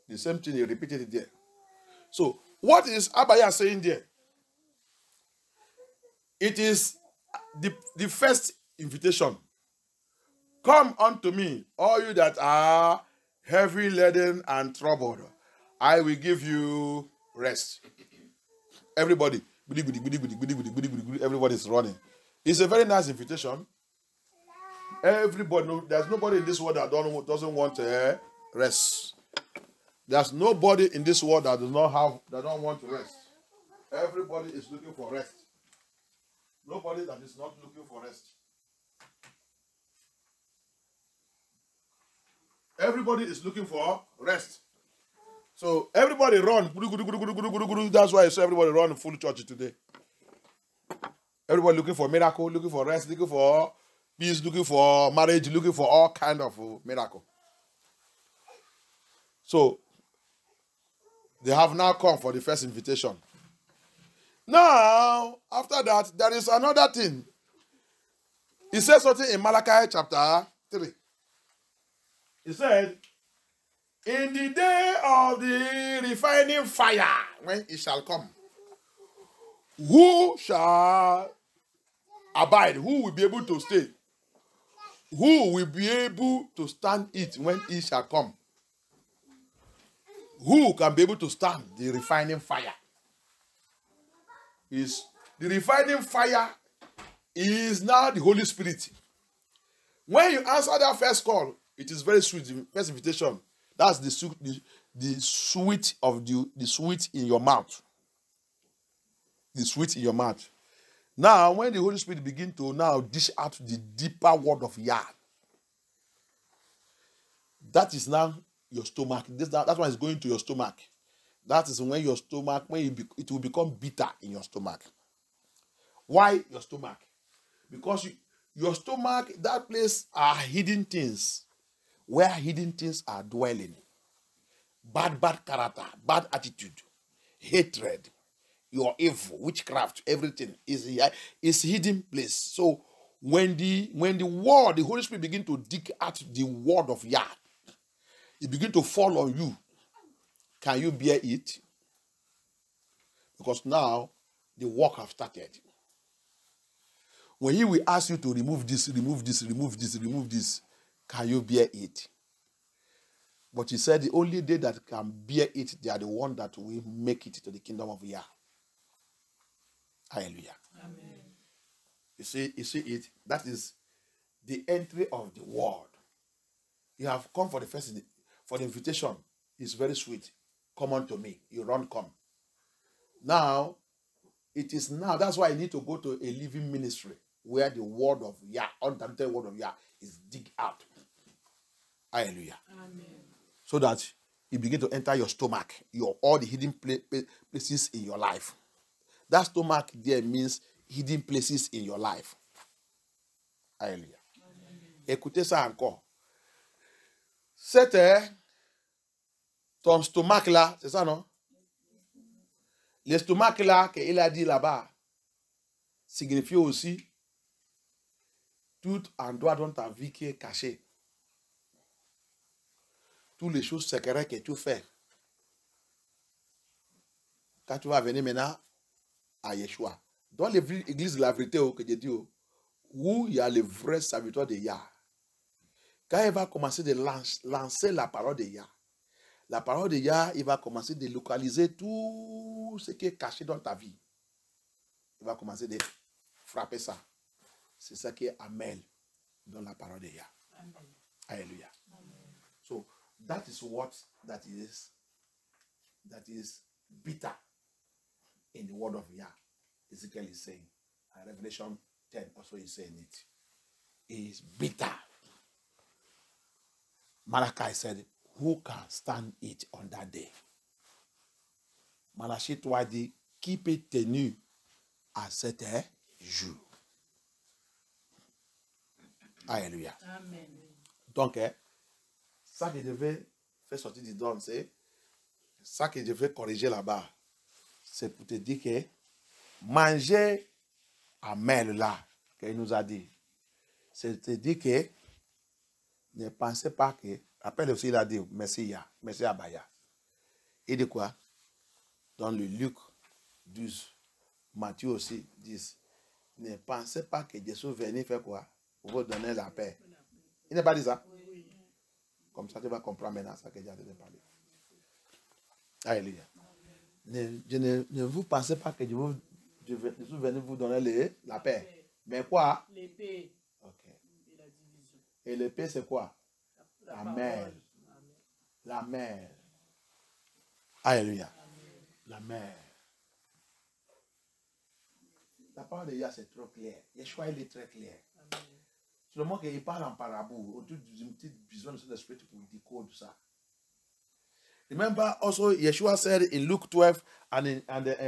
The same thing, he repeated it there. So, what is Abaya saying there? It is the first invitation. Come unto me, all you that are heavy laden and troubled. I will give you rest. Everybody, everybody is running. It's a very nice invitation. Everybody, there's nobody in this world that doesn't want rest. There's nobody in this world that don't want to rest. Everybody is looking for rest. Nobody that is not looking for rest. Everybody is looking for rest. So everybody run. That's why I saw everybody run full church today. Everybody looking for miracle, looking for rest, looking for peace, looking for marriage, looking for all kind of miracle. So they have now come for the first invitation. Now, after that, there is another thing. He says something in Malachi chapter 3. He said, in the day of the refining fire, when it shall come, who shall abide? Who will be able to stay? Who will be able to stand it when it shall come? Who can be able to stand the refining fire? The refining fire is now the Holy Spirit. When you answer that first call, it is very sweet. The first invitation. That's the sweet of the sweet in your mouth. The sweet in your mouth. Now, when the Holy Spirit begins to now dish out the deeper word of Yah, that is now your stomach. That's why it's going to your stomach. That is when your stomach, it will become bitter in your stomach. Why your stomach? Because your stomach, that place are hidden things. Where hidden things are dwelling. Bad character, bad attitude, hatred, your evil, witchcraft, everything is hidden place. So when the word, the Holy Spirit begin to dig out the word of Yah, it begin to fall on you. Can you bear it? Because now the work have started. When he will ask you to remove this, can you bear it? But he said the only day that can bear it, they are the one that will make it to the kingdom of Yah. Hallelujah. Amen. You see it? That is the entry of the word. You have come for the invitation. It's very sweet. Come unto me. You run, come. Now, that's why I need to go to a living ministry where the word of Yah, undiluted word of Yah, is dig out. Hallelujah. Amen. So that it begin to enter your stomach, all the hidden places in your life. That stomach there means hidden places in your life. Hallelujah. Écoutez ça encore. C'était ton stomac là, c'est ça non? L'estomac là qu'il a dit là-bas signifie aussi tout endroit dans ta vie qui est caché. Toutes les choses secrètes que tu fais. Quand tu vas venir maintenant à Yeshua, dans l'église de la vérité que Dieu dit, où il y a le vrai serviteur de Yah, quand il va commencer de lancer la parole de Yah, il va commencer de localiser tout ce qui est caché dans ta vie. Il va commencer de frapper ça. C'est ça qui est Amen dans la parole de Yah. Amen. Alléluia. So, that is what that is bitter in the word of Yah. Ezekiel is saying. And Revelation 10 also is saying it. It is bitter. Malachi said, who can stand it on that day? Malachi 3 dit, qui peut tenir à cet jour? Alléluia.
Amen.
Donc, ça que je vais faire sortir du don, c'est ça que je vais corriger là-bas. C'est pour te dire que manger à mêle là, qu'il nous a dit, c'est te dire que ne pensez pas que, après aussi il a dit, merci Abaya. Et de quoi? Dans le Luc 12, Matthieu aussi 10, ne pensez pas que Jésus venait faire quoi? Pour vous donner la paix. Il n'est pas dit ça? Comme ça, tu vas comprendre maintenant ça que j'ai déjà parlé. Alléluia. Ne vous pensez pas que je suis venu vous donner la paix. Mais quoi?
L'épée.
Ok. Et l'épée, c'est quoi? La mer. La mer. Alléluia. La mer. La parole de Yah, c'est trop clair. Yeshua, il est très clair. Seulement qu'il parle en parabole. Autour d'une petite vision de cet esprit pour décoder ça. Remember also Yeshua said in Luke 12 and in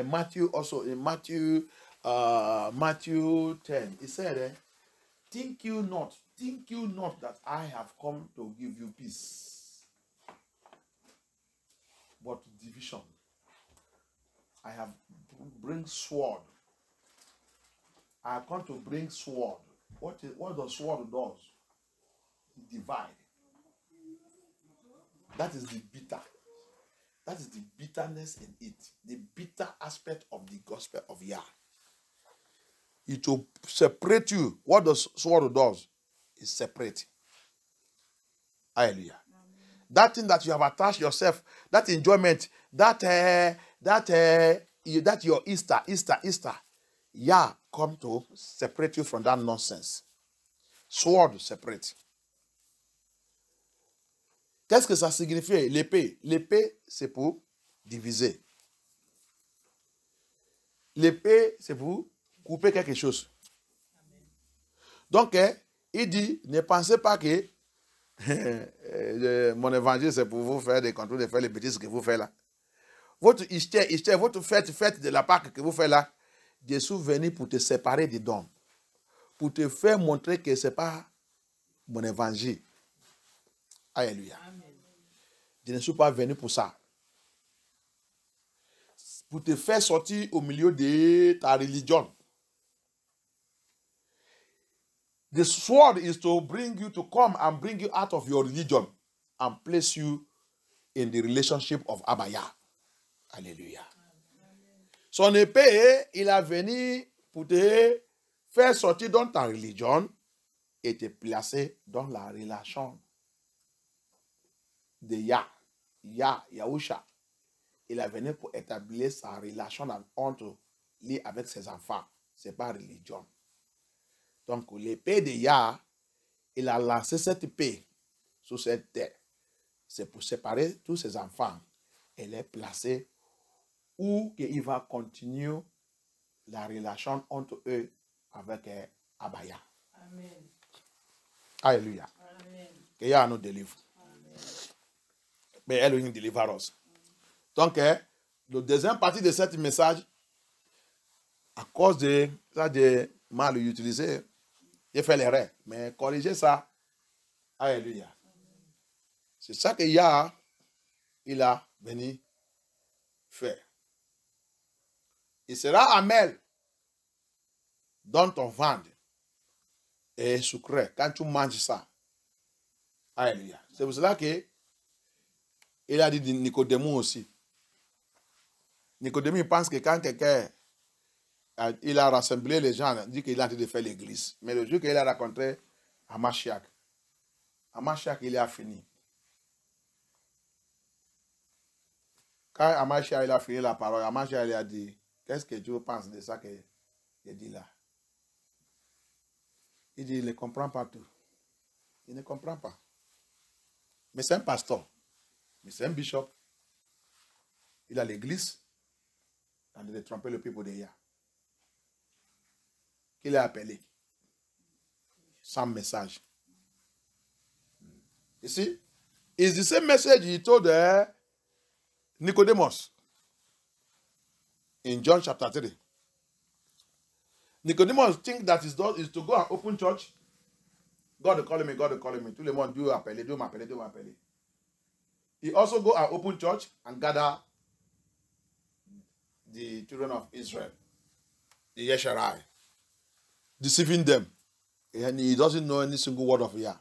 Matthew also, in Matthew 10, he said, think you not that I have come to give you peace, but division. I have bring sword. I have come to bring sword. What does sword does? It divide. That is the bitter. That is the bitterness in it. The bitter aspect of the gospel of Yah. It will separate you. What the sword does is separate. Hallelujah. That thing that you have attached yourself, that enjoyment, that your Easter, Yah come to separate you from that nonsense. Sword separate. Qu'est-ce que ça signifie? L'épée. L'épée, c'est pour diviser. L'épée, c'est pour couper quelque chose. Donc, il dit, ne pensez pas que mon évangile, c'est pour vous faire des contrôles, de faire les bêtises que vous faites là. Votre Easter, votre fête de la Pâque que vous faites là, Jésus est venu pour te séparer des dons. Pour te faire montrer que ce n'est pas mon évangile. Alléluia. Je ne suis pas venu pour ça. Pour te faire sortir au milieu de ta religion. The sword is to bring you, to come and bring you out of your religion and place you in the relationship of Abaya. Alléluia. Son épée, il a venu pour te faire sortir dans ta religion et te placer dans la relation de Yahusha. Il est venu pour établir sa relation entre lui avec ses enfants. Ce n'est pas religion. Donc, l'épée de Yah, il a lancé cette épée sur cette terre. C'est pour séparer tous ses enfants. Et les placer où il va continuer la relation entre eux avec Abaya.
Amen.
Alléluia.
Amen.
Que Yah nous délivre. Mais Elohim deliver us. Donc, la deuxième partie de ce message, à cause de ça de mal utilisé, j'ai fait l'erreur. Mais corriger ça, alléluia. C'est ça que Yah, il a venu faire. Il sera amel dans ton ventre et sucré quand tu manges ça. Alléluia. C'est pour cela que il a dit de Nicodème aussi. Nicodème pense que quand quelqu'un il a rassemblé les gens, il dit qu'il a en train de faire l'église. Mais le jour qu'il a rencontré Amashiach, il a fini. Quand Amashiach il a fini la parole, Amashiach il a dit, qu'est-ce que Dieu pense de ça que j'ai dit là? Il dit, il ne comprend pas tout. Il ne comprend pas. Mais c'est un pasteur. Mais c'est un bishop. Il a l'église. Il a de tromper le peuple de Yah. Qu'il a appelé. Sans message. Ici, it's the same message he told Nicodemus in John chapter 3. Nicodemus think that his door is to go and open church, God is calling me, God is calling me. Tout le monde, Dieu m'appelle, Dieu m'appelle, Dieu m'appelle. He also go and open church and gather the children of Israel, the Yesharai, deceiving them. And he doesn't know any single word of Yah.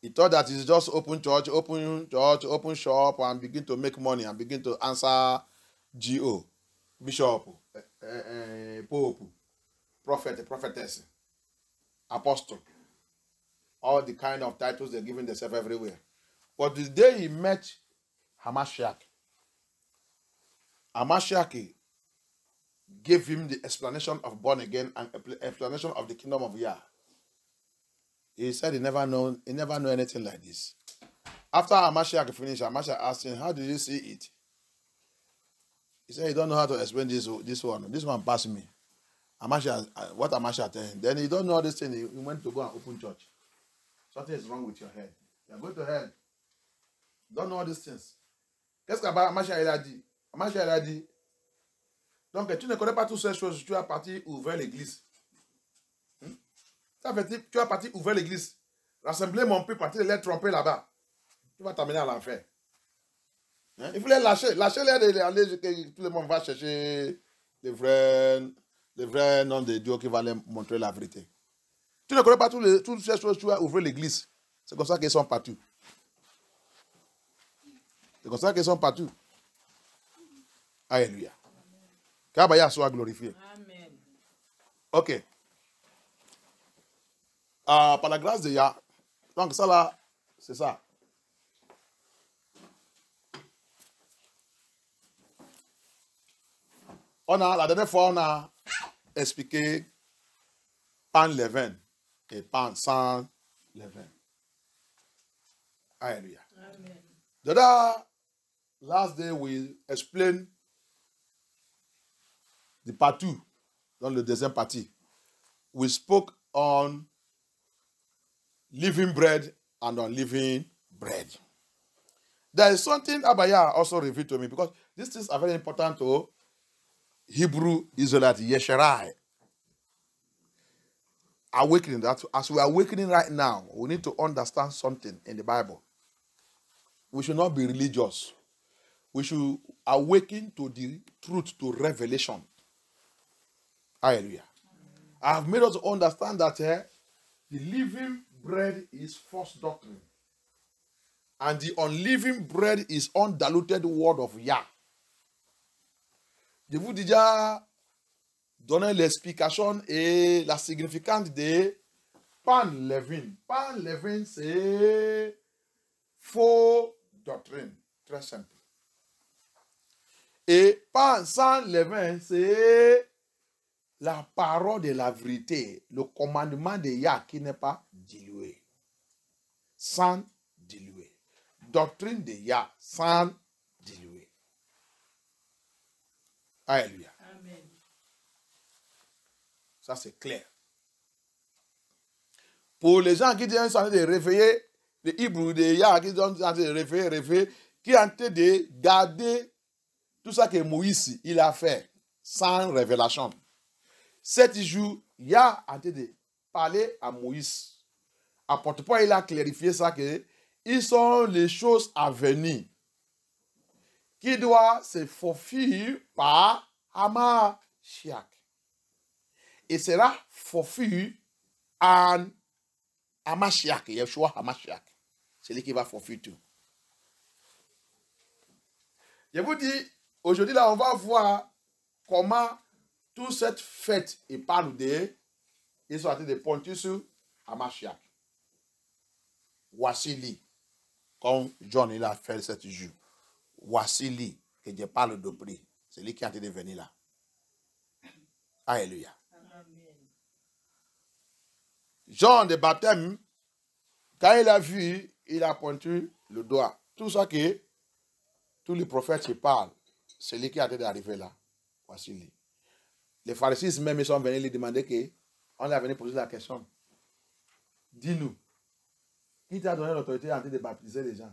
He thought that he's just open church, open shop, and begin to make money and begin to answer GO, bishop, pope, prophet, prophetess, apostle, all the kind of titles they're giving themselves everywhere. But the day he met Hamashiach gave him the explanation of born again and explanation of the kingdom of Yah. He said he never know anything like this. After Hamashiach finished, Hamashiach asked him, how did you see it? He said he don't know how to explain this one. This one passed me. What Hamashiach told him? Then he don't know all this thing. He went to go and open church. Something is wrong with your head. You are going to hell. Don't know all these things. Qu'est-ce qu'Hamashiach a dit? Hamashiach a dit, donc tu ne connais pas toutes ces choses, tu as parti ouvrir l'église. Tu as parti ouvrir l'église, rassembler mon peuple, partir les tromper là-bas. Tu vas t'amener à l'enfer. Il faut les lâcher. Lâchez-les d'aller, que tout le monde va chercher les vrais noms de Dieu qui va leur montrer la vérité. Tu ne connais pas toutes ces choses, tu vas ouvrir l'église. C'est comme ça qu'ils sont partout. C'est comme ça qu'ils sont partout. Alléluia. Qu'Abaya soit glorifié. Amen. Ok. Par la grâce de Yah. Donc ça là, c'est ça. La dernière fois, on a expliqué pain levain et pain sans levain. Alléluia. Amen. The last day we explain the part 2, dans le deuxième partie. We spoke on living bread and unliving bread. There is something Abaya also revealed to me, because these things are very important to Hebrew Israelite Yesharai. Awakening. That as we are awakening right now, we need to understand something in the Bible. We should not be religious. We should awaken to the truth, to revelation. Hallelujah. I have made us understand that the living bread is false doctrine. And the unleavened bread is undiluted word of Yah. Je vous ai déjà donné l'explication et la significance de pain levain. Pain levain, c'est faux doctrine. Très simple. Et pain sans levain, c'est la parole de la vérité, le commandement de Yah qui n'est pas dilué. Sans diluer. Doctrine de Yah, sans diluer. Alléluia. Amen. Ça, c'est clair. Pour les gens qui sont en train de réveiller, les Hébreux de Yah qui sont en train de réveiller, qui sont en train de garder tout ça que Moïse il a fait sans révélation. 7 jours, Yah a en train de parler à Moïse. À Porte-Paul, il a clarifié ça que ils sont les choses à venir qui doivent se fulfill par Hamashiach. Et sera fulfill en Hamashiach, Yeshua Hamashiach. C'est lui qui va fulfill tout. Je vous dis, aujourd'hui là, on va voir comment toute cette fête, il parle de, ils sont en train de pointer sur Hamashiach. Voici lui, comme John il a fait 7 jours. Voici lui, que je parle de prix. C'est lui qui est en train de venir là. Alléluia. Amen. Jean de baptême, quand il a vu, il a pointé le doigt. Tout ça que tous les prophètes qui parlent, c'est lui qui est en train d'arriver là. Voici lui. Les pharisiens même ils sont venus lui demander que, on est venu poser la question. Dis-nous, qui t'a donné l'autorité en train de baptiser les gens?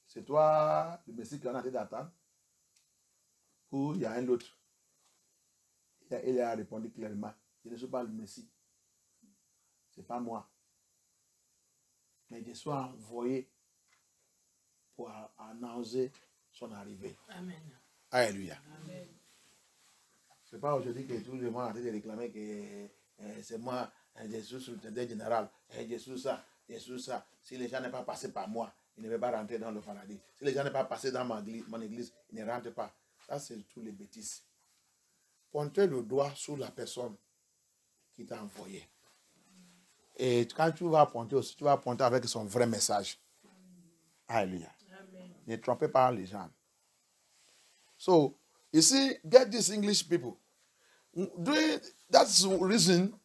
C'est toi, le Messie qu'on est en train d'attendre? Ou il y a un autre? Il a répondu clairement, je ne suis pas le Messie. Ce n'est pas moi. mais Dieu soit envoyé pour annoncer son arrivée. Amen. Alléluia. C'est pas aujourd'hui que tout le monde a arrêté de réclamer que c'est moi, Jésus, le général, Jésus ça, Jésus ça. Si les gens n'ont pas passé par moi, ils ne peuvent pas rentrer dans le paradis. Si les gens n'ont pas passé dans mon église, ils ne rentrent pas. Ça, c'est tous les bêtises. Pointez le doigt sur la personne qui t'a envoyé. Et quand tu vas pointer aussi, tu vas pointer avec son vrai message. Alléluia. Ne trompez pas les gens. So, you see, get these English people. That's the reason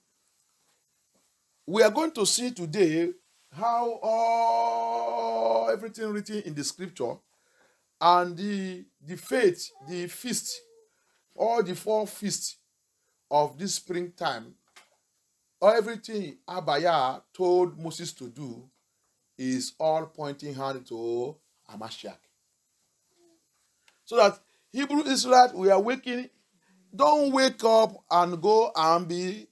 we are going to see today how everything written in the scripture and the faith, the feast, all the 4 feasts of this springtime, everything Abaya told Moses to do is all pointing hand to Hamashiach. So that Hebrew Israelites, we are waking, don't wake up and go and be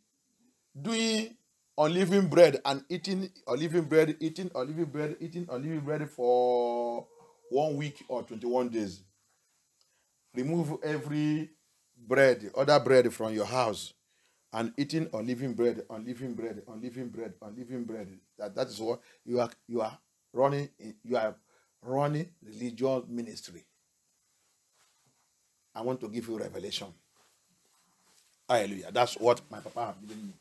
doing unleavened bread and eating unleavened bread, eating unleavened bread for 1 week or 21 days. Remove every bread, other bread from your house and eating unleavened bread. That is what you are running. You are running religious ministry. I want to give you revelation. Hallelujah. That's what my papa has given me.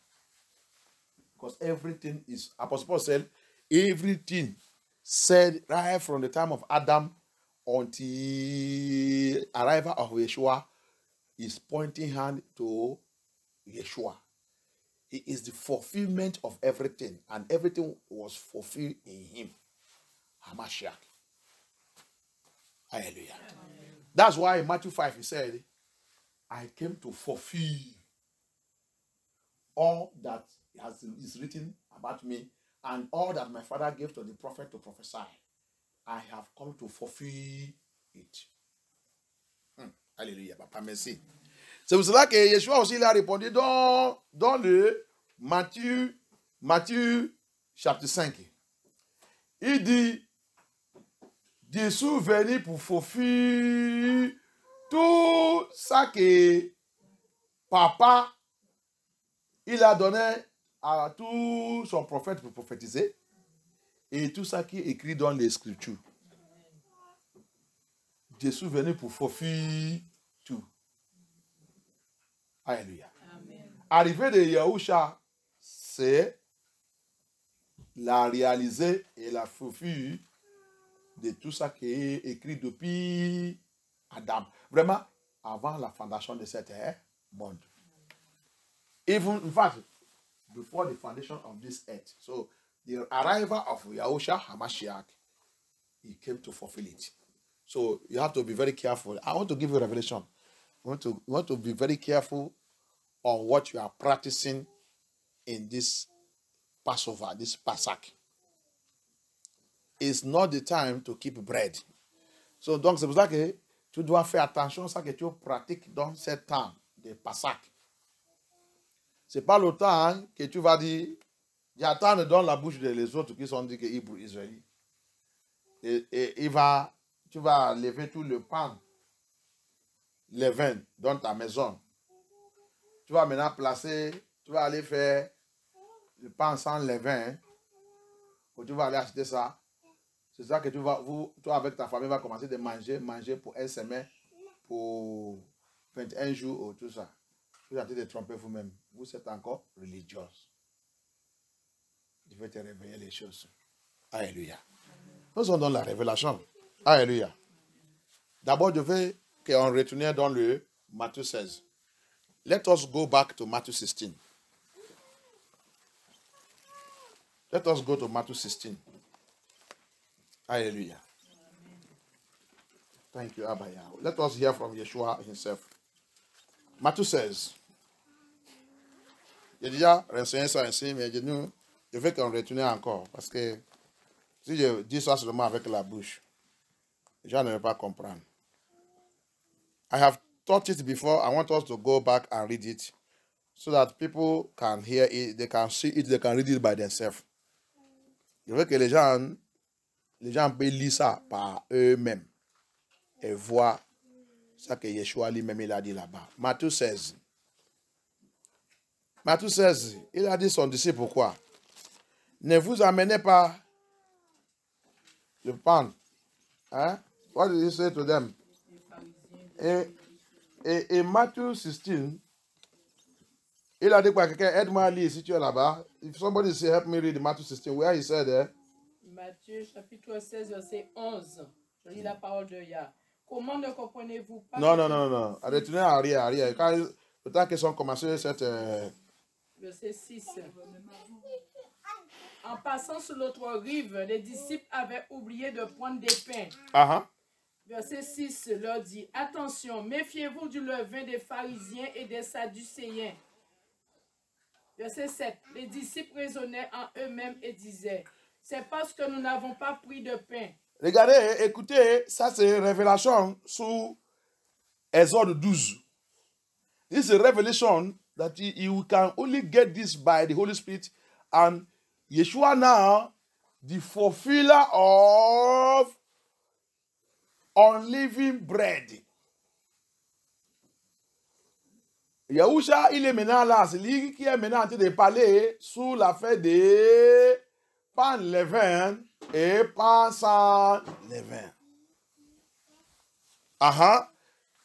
Because everything is, Apostle Paul said, everything said right from the time of Adam until arrival of Yeshua is pointing hand to Yeshua. He is the fulfillment of everything, and everything was fulfilled in him. Hamashiach. Hallelujah. Amen. That's why in Matthew 5 he said, I came to fulfill all that is written about me and all that my father gave to the prophet to prophesy. I have come to fulfill it. Alléluia, papa, merci. C'est pour cela que Yeshua aussi il a répondu dans le Matthieu chapitre 5. Il dit, Jésus venu pour fulfiller tout ça que papa il a donné à tout son prophète pour prophétiser et tout ça qui est écrit dans les Scriptures. Jésus venu pour fulfiller tout. Alléluia. Arrivée de Yahusha, c'est la réaliser et la fulfiller de tout ça qui est écrit depuis Adam. Vraiment, avant la fondation de cet monde. Even, in fact, before the foundation of this earth. So, the arrival of Yahusha HaMashiach, he came to fulfill it. So, you have to be very careful. I want to give you a revelation. You want to be very careful on what you are practicing in this Passover, this Pasach. It's not the time to keep bread. So, donc, c'est pour ça que tu dois faire attention à ce que tu pratiques dans ce temps de Pasach. Ce n'est pas le temps que tu vas dire, j'attends dans la bouche des autres qui sont dit que Hébreux Israélites. Et tu vas lever tout le pain, les vins dans ta maison. Tu vas maintenant placer, tu vas aller faire le pain sans levain, ou tu vas aller acheter ça. C'est ça que toi avec ta famille va commencer de manger pour un semaine, pour 21 jours ou tout ça. Vous êtes en train de tromper vous-même. Vous êtes encore religieux. Je vais te révéler les choses. Alléluia. Nous sommes dans la révélation. Alléluia. D'abord, je veux qu'on retourne dans le Matthieu 16. Let us go back to Matthew 16. Let us go to Matthew 16. Hallelujah. Thank you, Abba Yahweh. Let us hear from Yeshua himself. Matthieu 16. J'ai déjà renseigné ça ainsi, mais je veux qu'on retourne encore. Parce que si je dis ça seulement avec la bouche, les gens ne vont pas comprendre. I have taught it before. I want us to go back and read it so that people can hear it, they can see it, they can read it by themselves. Je veux que les gens peuvent lire ça par eux-mêmes et voir ça que Yeshua lui-même il a dit là-bas. Matthieu 16. Matthieu 16, il a dit son disciple pourquoi? Ne vous amenez pas le pain. Hein? What did he say to them? Et Matthieu 16, il a dit quoi? Quelqu'un aide-moi à lire si tu es là-bas. If somebody say help me read Matthew 16, where he said there?
Matthieu chapitre 16, verset 11. Je lis la parole de Yah. Comment ne comprenez-vous pas?
Non. Retournez arrière. Quand le temps qu'ils ont commencé cette...
Verset 6. En passant sur l'autre rive, les disciples avaient oublié de prendre des pains. Verset 6 leur dit, attention, méfiez-vous du levain des pharisiens et des sadducéens. Verset 7. Les disciples raisonnaient en eux-mêmes et disaient, c'est parce que nous n'avons pas pris de pain.
Regardez, écoutez, ça c'est révélation sous Exode 12. This is a revelation that you can only get this by the Holy Spirit, and Yeshua now, the fulfiller of unleavened bread. Yahusha, il est maintenant là, c'est lui qui est maintenant en train de parler sous la fête de pain levain et pain sans levain.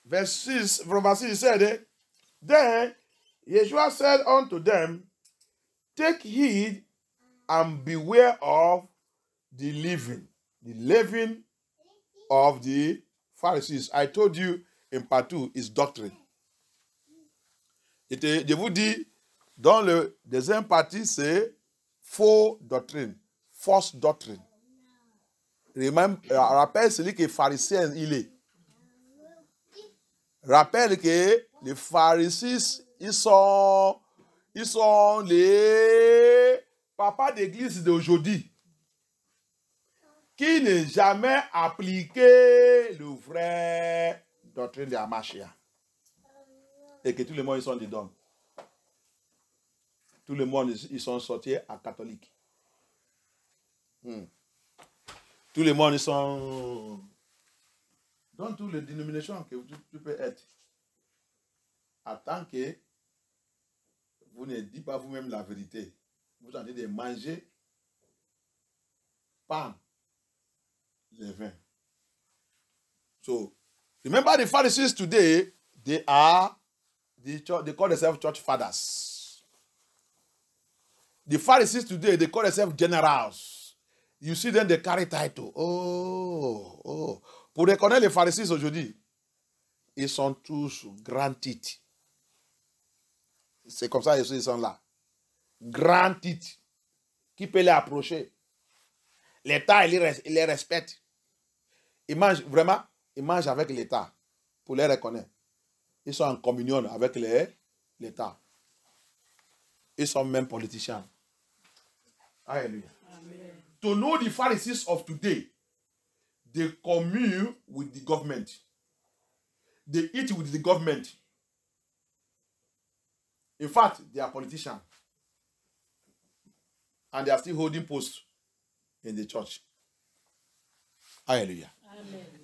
Verse 6, from verse 6, he said, then Yeshua said unto them, take heed and beware of the leaven of the Pharisees. I told you in part 2 is doctrine. Je vous dis, dans le deuxième partie, c'est faux doctrine, fausse doctrine. Rappelle celui qui est pharisien, il est. Rappelle que les pharisiens, ils sont les papas d'église d'aujourd'hui qui n'ont jamais appliqué le vrai doctrine de Hamashia. Et que tout le monde, ils sont dedans. Tout le monde, ils sont sortis à catholique. Tout le monde, ils sont dans toutes les dénominations que tu peux être. En tant que vous ne dites pas vous-même la vérité, vous êtes en train de manger pain, levain. So, remember the Pharisees today, they call themselves church fathers. The Pharisees today, they call themselves generals. You see them, they carry title. Oh. Pour reconnaître les Pharisees aujourd'hui, ils sont tous grands titres. C'est comme ça qu'ils sont là. Grands titres. Qui peut les approcher? L'État, il les respecte. Ils mangent vraiment, ils mangent avec l'État pour les reconnaître. Ils sont en communion avec l'État. Ils sont même politiciens. Alléluia. To know the Pharisees of today, they commune with the government. They eat with the government. In fact, they are politicians. And they are still holding posts in the church. Alléluia.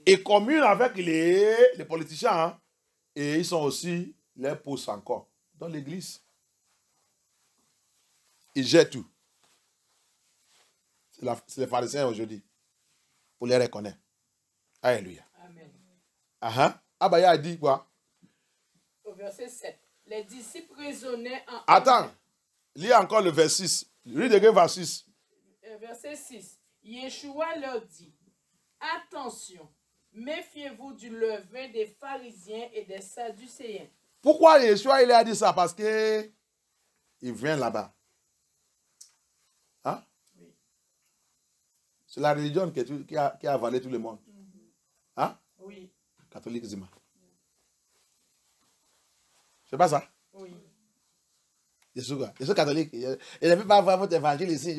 Ils communent avec les politiciens et ils sont aussi les postes encore dans l'église. Ils gèrent tout. C'est les pharisiens aujourd'hui. Pour les reconnaître. Alléluia.
Amen.
Abaya a dit quoi?
Au verset 7. Les disciples raisonnaient en...
Attends. Lis encore le verset 6. Read again verse 6.
Verset 6. Yeshua leur dit, attention, méfiez-vous du levain des pharisiens et des sadducéens.
Pourquoi Yeshua il a dit ça? Parce que il vient là-bas. Hein?
Oui.
C'est la religion qui a avalé tout le monde. Hein?
Oui.
Catholique Zima. C'est pas ça?
Oui.
Je suis catholique. Je ne veux pas avoir votre évangile ici.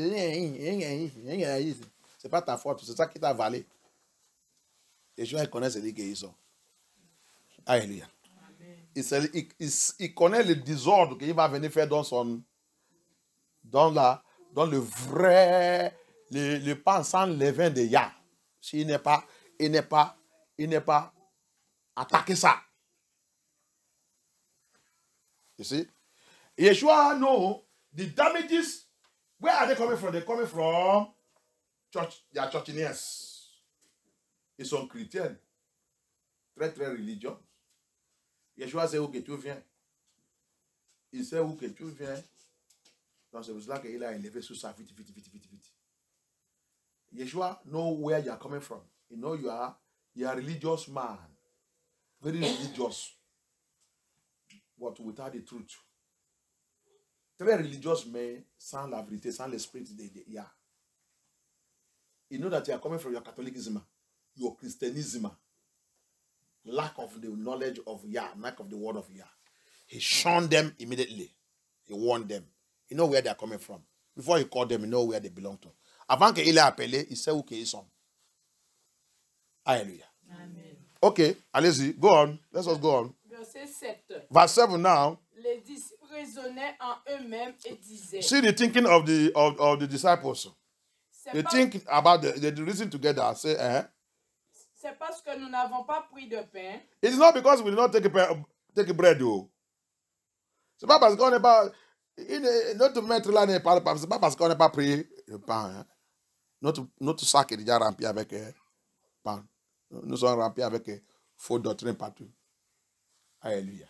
C'est pas ta faute. C'est ça qui t'a avalé. Les gens connaissent celui qu'ils sont. Alléluia. Il connaît le désordre qu'il va venir faire dans le vrai le pain sans levain de Yah, s'il n'est pas attaqué ça. You see? Yeshua know the damages. Where are they coming from? They're coming from church, their churchiness. Ils sont chrétiens, très très religieux. Yeshua sait où que tu viens. Il sait où que tu viens. Donc c'est pour cela qu'il a élevé sur ça vite. Yeshua know where you are coming from. You know you are a religious man. Very religious. But without the truth. Très religious, mais sans la vérité, sans l'esprit de Yah. You know that you are coming from your Catholicism, your Christianism, lack of the knowledge of Yah, lack of the word of Yah. He shunned them immediately. He warned them. You know where they are coming from. Before he called them, you know where they belong to. Avant qu'il ait appelé, il sait où ils sont. Alléluia. Amen. Okay, allez-y. Go on. Let us go on.
Verset 7.
Verse 7 now.
Les disciples raisonnaient en eux-mêmes et disaient.
See the thinking of the disciples. They think about the reason together. Say,
C'est parce que nous n'avons pas pris de pain.
It's not because we did not take bread, though. C'est pas parce qu'on n'est pas. Notre maître là n'est pas. C'est pas parce qu'on n'a pas pris le pain. Hein. Notre sac est déjà rempli avec pain. Nous sommes remplis avec faux doctrine partout. Alléluia.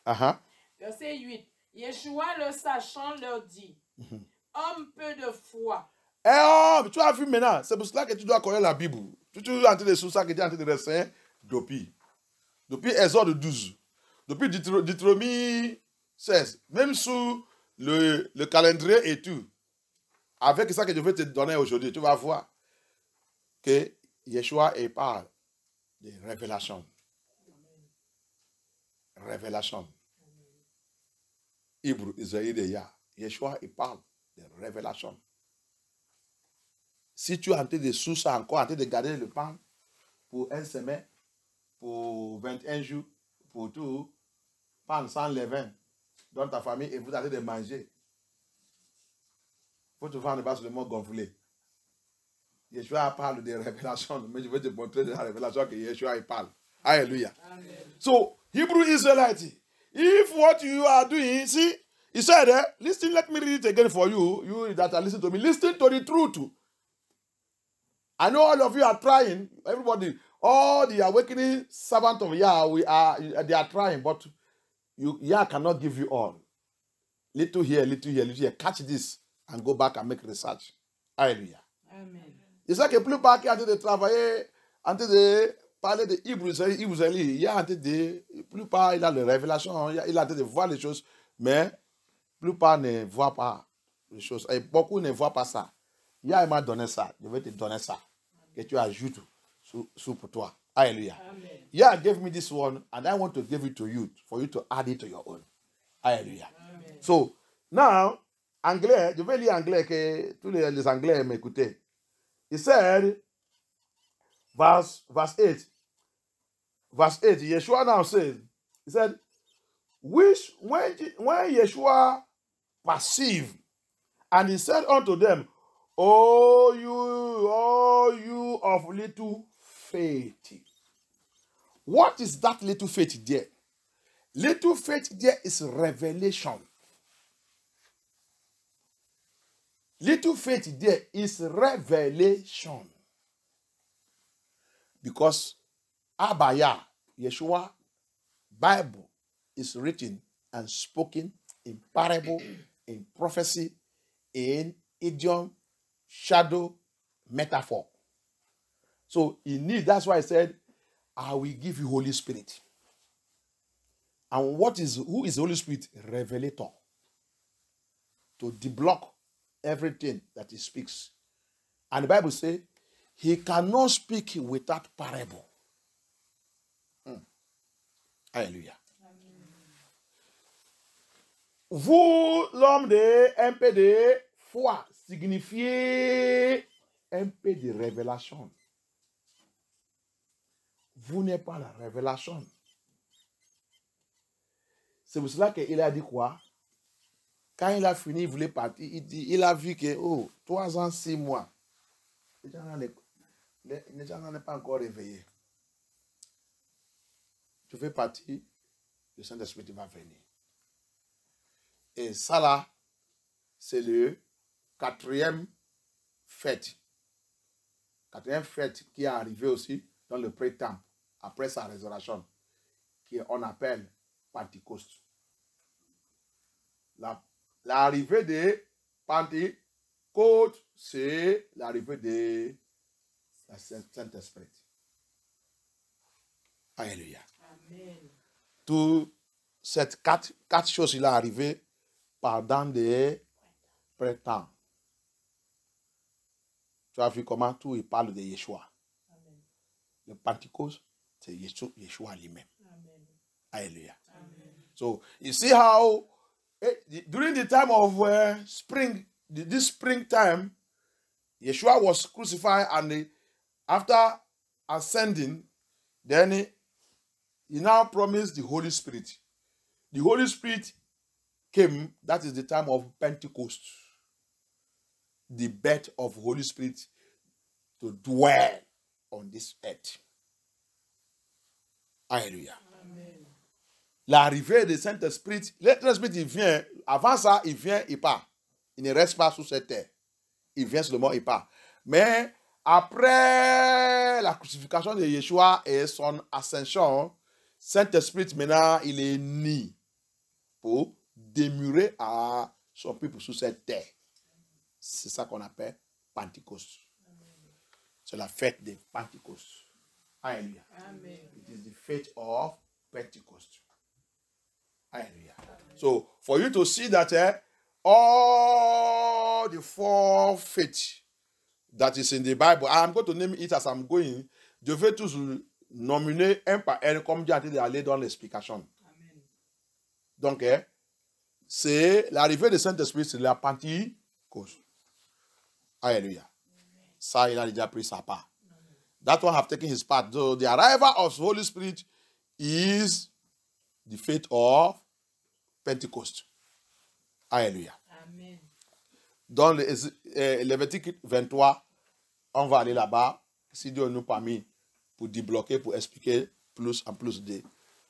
Amen. Verset 8. Yeshua le sachant leur dit, homme peu de foi.
Tu as vu maintenant, c'est pour cela que tu dois connaître la Bible. Tu es en train de sous ça que tu es en train de rester depuis Exode 12, depuis Deutéronomie 16, même sous le calendrier et tout. Avec ça que je vais te donner aujourd'hui, tu vas voir que Yeshua parle de révélation. Révélation. Hébreu, Israël de Yah. Yeshua, il parle de révélation. Si tu es en train de sous ça encore, en train de garder le pain pour une semaine, pour 21 jours, pour tout, pain sans levain, dans ta famille, et vous êtes en train de manger, il faut te faire ne pas seulement gonfler. Yeshua parle de révélation, mais je vais te montrer de la révélation que Yeshua parle. Alléluia. So, Hebrew Israelite, if what you are doing, see, he said, listen, let me read it again for you, you that are listening to me, listen to the truth. I know all of you are trying, everybody, all the awakening servants of Yah, they are trying, but Yah cannot give you all. Little here, little here, little here. Catch this and go back and make research. Alléluia. Amen. C'est ça que plupart qui ont en train de travailler, en train de parler de Hébreu, il y a en train de, plupart il a les révélations, il a en train de voir les choses, mais plupart ne voient pas les choses. Et beaucoup ne voient pas ça. Yah m'a donné ça, je vais te donner ça, que tu ajoutes sous pour toi. Alléluia. Yah gave me this one, and I want to give it to you, for you to add it to your own. Alléluia. So, now, anglais, je vais lire anglais, que tous les anglais m'écoutaient. He said, verse 8, Yeshua now says, he said, when Yeshua perceived, and he said unto them, O you of little faith. What is that little faith there? Little faith there is revelation. Little faith there is revelation. Because Abaya, Yeshua, Bible is written and spoken in parable, in prophecy, in idiom, shadow, metaphor. So that's why I said, I will give you Holy Spirit. And who is the Holy Spirit? Revelator. To deblock everything that he speaks. And the Bible says, he cannot speak without parable. Alléluia. Vous, l'homme de un peu de foi, signifiez un peu de révélation. Vous n'êtes pas la révélation. C'est pour cela qu'il a dit quoi? Quand il a fini, il voulait partir, il a vu que, 3 ans, 6 mois, Les gens n'en sont pas encore réveillés. Tu fais partie, le Saint-Esprit va venir. Et ça là, c'est le quatrième fête. Quatrième fête qui est arrivée aussi dans le pré-temple, après sa résurrection, qu'on appelle Pentecôte. L'arrivée de Pentecôte, c'est l'arrivée de la Saint-Esprit. Alléluia. Amen. Toutes ces quatre choses, il est arrivé pendant des pré-temps. Tu as vu comment tout il parle de Yeshua. Amen. Le Pentecôte, c'est Yeshua lui-même. Hallelujah. So you see how during the time of spring, this springtime, Yeshua was crucified, and after ascending, then he now promised the Holy Spirit. The Holy Spirit came. That is the time of Pentecost. The birth of Holy Spirit to dwell on this earth. Alléluia. L'arrivée du Saint-Esprit, le Saint-Esprit, il vient. Avant ça, il vient, il part. Il ne reste pas sur cette terre. Il vient seulement, il part. Mais après la crucifixion de Yeshua et son ascension, Saint-Esprit, maintenant, il est né pour demeurer à son peuple sur cette terre. C'est ça qu'on appelle Pentecôte. C'est la fête de Pentecôte. Alléluia. It is the fate of Pentecost. Hallelujah. So, for you to see that all the four faiths that is in the Bible, I'm going to name it as I'm going. Je vais tous nominer un par un comme j'ai dit d'aller dans l'explication. Donc, c'est l'arrivée du Saint-Esprit, c'est la Pentecôte. Alléluia. Ça, il a déjà pris sa part. That one have taken his part. So the arrival of the Holy Spirit is the fate of Pentecost. Alléluia. Amen. Dans le Lévitique 23, on va aller là-bas, si Dieu nous permet, pour débloquer, pour expliquer plus en plus de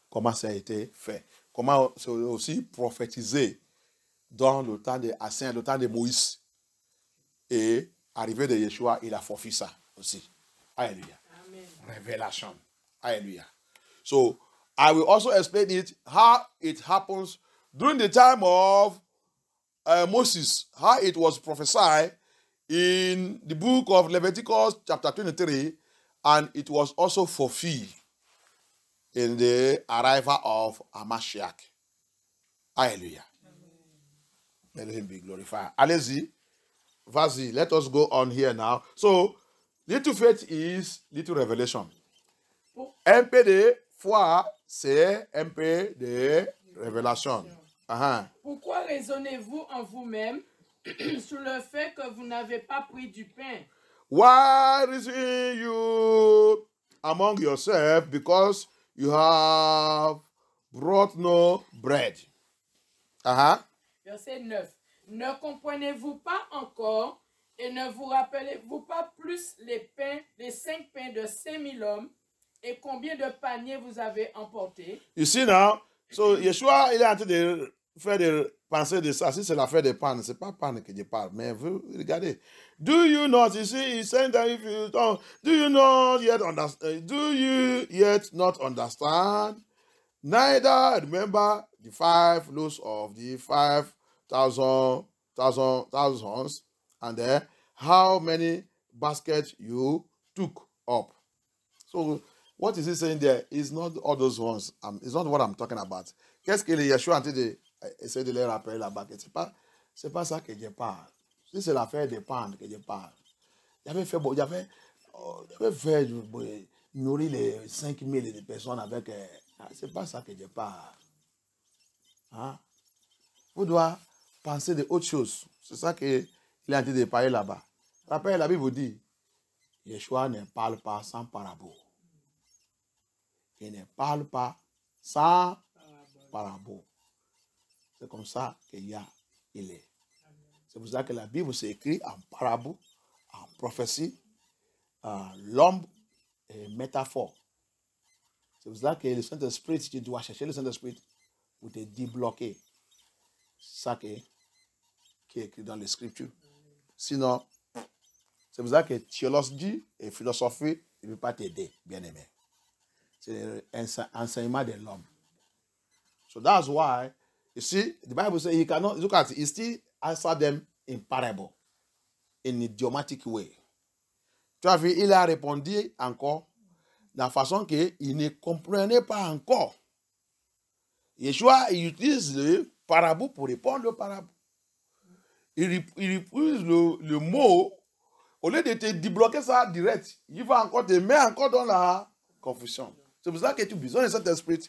comment ça a été fait. Comment c'est aussi prophétisé dans le temps de Hassan, le temps de Moïse. Et arrivé de Yeshua, il a forfait ça aussi. Hallelujah. Amen. Revelation. Hallelujah. So, I will also explain it, how it happens during the time of Moses, how it was prophesied in the book of Leviticus chapter 23, and it was also fulfilled in the arrival of Hamashiach. Hallelujah. Let him be glorified. Allez-y. Vas-y. Let us go on here now. So, little faith is little revelation. Un peu de foi, c'est un peu de révélation.
Pourquoi raisonnez-vous en vous-même sur le fait que vous n'avez pas pris du pain?
Why reason you among yourselves because you have brought no bread?
Verset 9. Ne comprenez-vous pas encore et ne vous rappelez-vous pas plus les 5 pains de 5000 hommes et combien de paniers vous avez emportés?
You see now, so Yeshua, il est en train de faire des pensées de ça. Si c'est l'affaire des pains, c'est pas pain que je parle, mais vous regardez. Do you not, you see, he's saying that if you don't, do you not yet understand? Do you yet not understand? Neither remember the 5 loaves of the 5,000 thousands, and how many baskets you took up. So, what is he saying there? It's not all those ones. It's not what I'm talking about. Qu'est-ce que Yeshua a dit essayer de les rappeler là-bas? C'est pas ça que je parle. Si c'est l'affaire des pains que je parle. J'avais fait nourrir les 5000 personnes avec. C'est pas ça que je parle. Vous devez penser de autre chose. C'est ça qu'il est en train de parler là-bas. Rappelez, la Bible dit, Yeshua ne parle pas sans parabole. Il ne parle pas sans parabole. C'est comme ça qu'il est. C'est pour ça que la Bible s'écrit en parabole, en prophétie l'homme est métaphore. C'est pour ça que le Saint-Esprit, tu dois chercher le Saint-Esprit pour te débloquer. C'est ça qui est écrit dans les Scriptures. Sinon, c'est pour ça que théologie et philosophie ne peuvent pas t'aider, bien-aimé. C'est l'enseignement de l'homme. So that's why, you see, the Bible says he cannot, look at it, he still answer them in parable, in idiomatic way. Tu as vu, il a répondu encore de la façon qu'il ne comprenait pas encore. Yeshua, il utilise le parabole pour répondre au parabole. Il utilise le mot, au lieu de te débloquer ça direct, il va encore te mettre encore dans la confusion. C'est pour ça que tu as besoin de cet esprit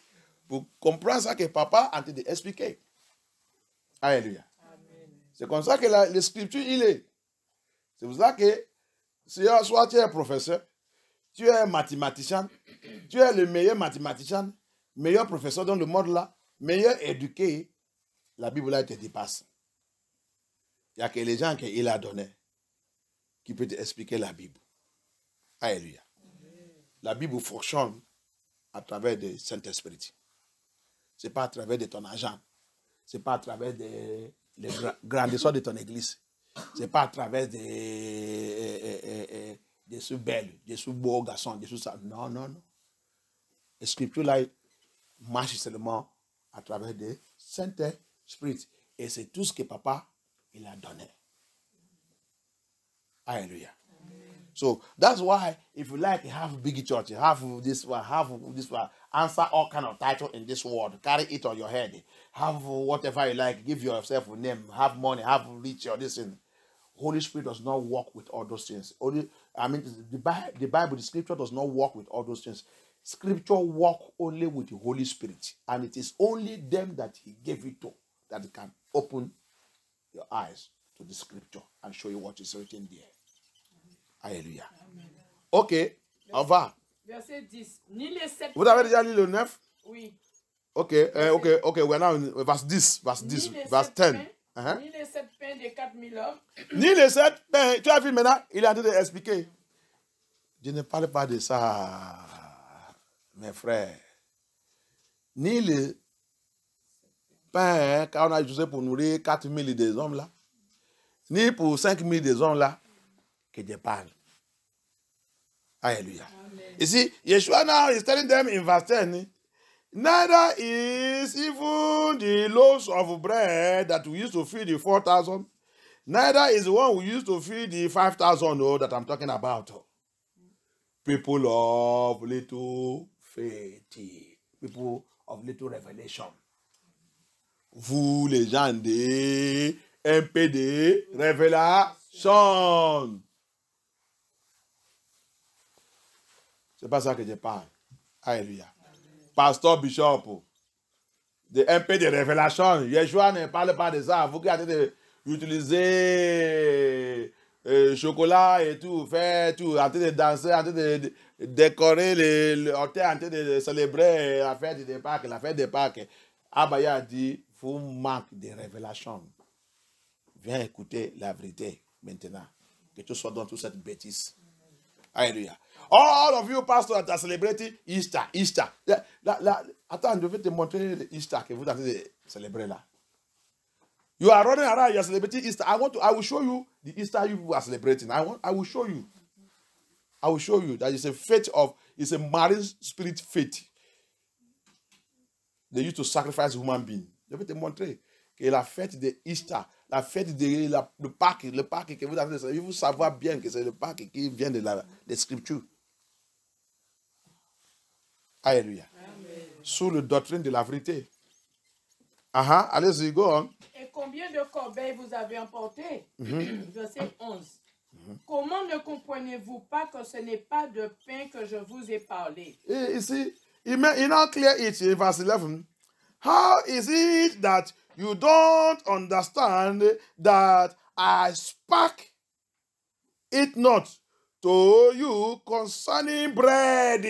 pour comprendre ça que papa a été expliqué. Alléluia. C'est comme ça que la scripture, il est. C'est pour ça que soit tu es professeur, tu es mathématicien, tu es le meilleur mathématicien, meilleur professeur dans le monde là, meilleur éduqué, la Bible là te dépasse. Il n'y a que les gens qu'il a donnés qui peuvent expliquer la Bible. Alléluia. La Bible fonctionne à travers le Saint-Esprit. Ce n'est pas à travers de ton argent. Ce n'est pas à travers des grandeurs de ton église. Ce n'est pas à travers des sous belles, des sous beaux garçons, des sous ça. Non, non, non. La scripture là marche seulement à travers le Saint-Esprit. Et c'est tout ce que papa il a donné. Hallelujah. So that's why if you like have big church, have this one, answer all kind of title in this world, carry it on your head, have whatever you like, give yourself a name, have money, have rich or this thing. Holy Spirit does not work with all those things. The Bible, the scripture does not work with all those things. Scripture work only with the Holy Spirit, and it is only them that He gave it to that can open your eyes to the scripture and show you what is written there. Alléluia. Ok, on va.
Verset 10. Ni les 7
Vous avez déjà lu le 9?
Oui.
Ok, we're now in verse 10, verse 10, verse 10.
Ni les 7 pains de 4000 hommes.
Ni les 7 pains. Tu as vu maintenant, il a dit d'expliquer. Je ne parle pas de ça, mes frères. Ni les pains, quand on a utilisé pour nourrir 4000 des hommes là, ni pour 5000 des hommes là, que je parle. Hallelujah. You see, Yeshua now is telling them in verse 10, neither is even the loaves of bread that we used to feed the 4,000, neither is the one we used to feed the 5,000 that I'm talking about. People of little faith, people of little revelation. Vous, les gens de MPD, révélation. C'est pas ça que je parle. Alléluia. Pasteur Bishop, de MP de révélation. Yeshua ne parle pas de ça. Vous qui avez utilisé chocolat et tout, faire tout, en train de danser, en train de décorer en train de célébrer la fête des Pâques, la fête des Pâques. Abaya dit, vous manquez de révélation. Viens écouter la vérité maintenant. Que tu sois dans toute cette bêtise. Alléluia. All of you pastors that are celebrating Easter. Attends, je vais te montrer Easter que vous avez célébré là. You are running around, you are celebrating Easter. I will show you the Easter you are celebrating. I will show you. I will show you that it's a faith it's a marine spirit faith. They used to sacrifice human beings. Je vais te montrer que la fête de Easter, la fête de le Pâques que vous avez célébré, vous savez bien que c'est le Pâques qui vient des Scriptures. Alléluia. Sous la doctrine de la vérité. Allez-y, go on.
Et combien de corbeilles vous avez emporté? Verset 11. Comment ne comprenez-vous pas que ce n'est pas de pain que je vous ai parlé?
Ici, il now clear it in verse 11. How is it that you don't understand that I spake it not to you concerning bread?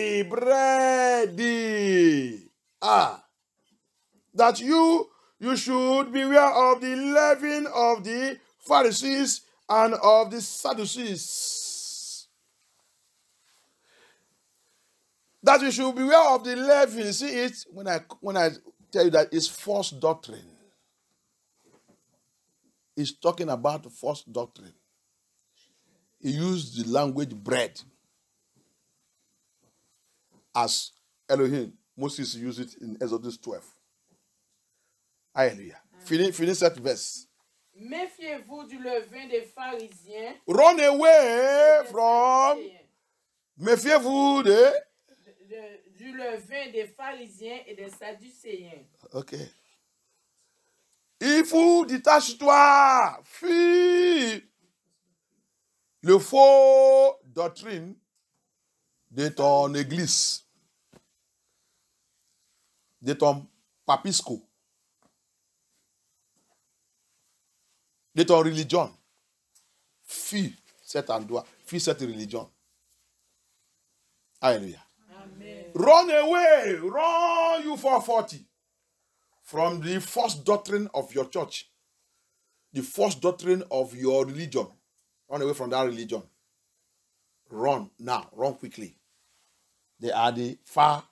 That you should beware of the leaven of the Pharisees and of the Sadducees. That you should beware of the leaven. See it when I tell you that it's false doctrine. He's talking about false doctrine. He used the language bread as Elohim. Moses used it in Exodus 12. Hallelujah. Finish that verse.
Méfiez-vous du levain des pharisiens.
Run away from. Méfiez-vous
du levain des pharisiens et des sadducéens.
Ok. Il faut détache-toi, fuis le faux doctrine de ton église, de ton papisco, de ton religion. Fuis cet endroit, fuis cette religion. Alléluia.
Amen.
Run away, run you 440 from the false doctrine of your church, the false doctrine of your religion. Run away from that religion. Run now, run quickly. They are the far,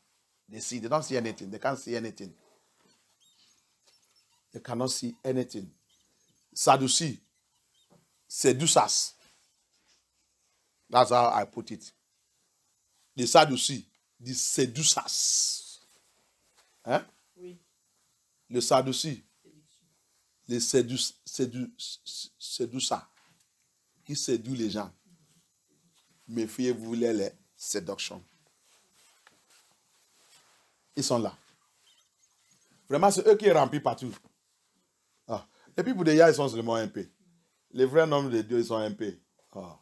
they see, they don't see anything, they can't see anything. They cannot see anything. Sadducee, seducers. That's how I put it. The Sadducee, the seducers. Hein?
Oui.
Le Sadducee, les séducers qui séduisent les gens. Méfiez-vous les séductions. Ils sont là. Vraiment, c'est eux qui remplissent partout. Ah. Les people de hier, ils sont seulement un peu. Les vrais noms de Dieu, ils sont un peu. Ah.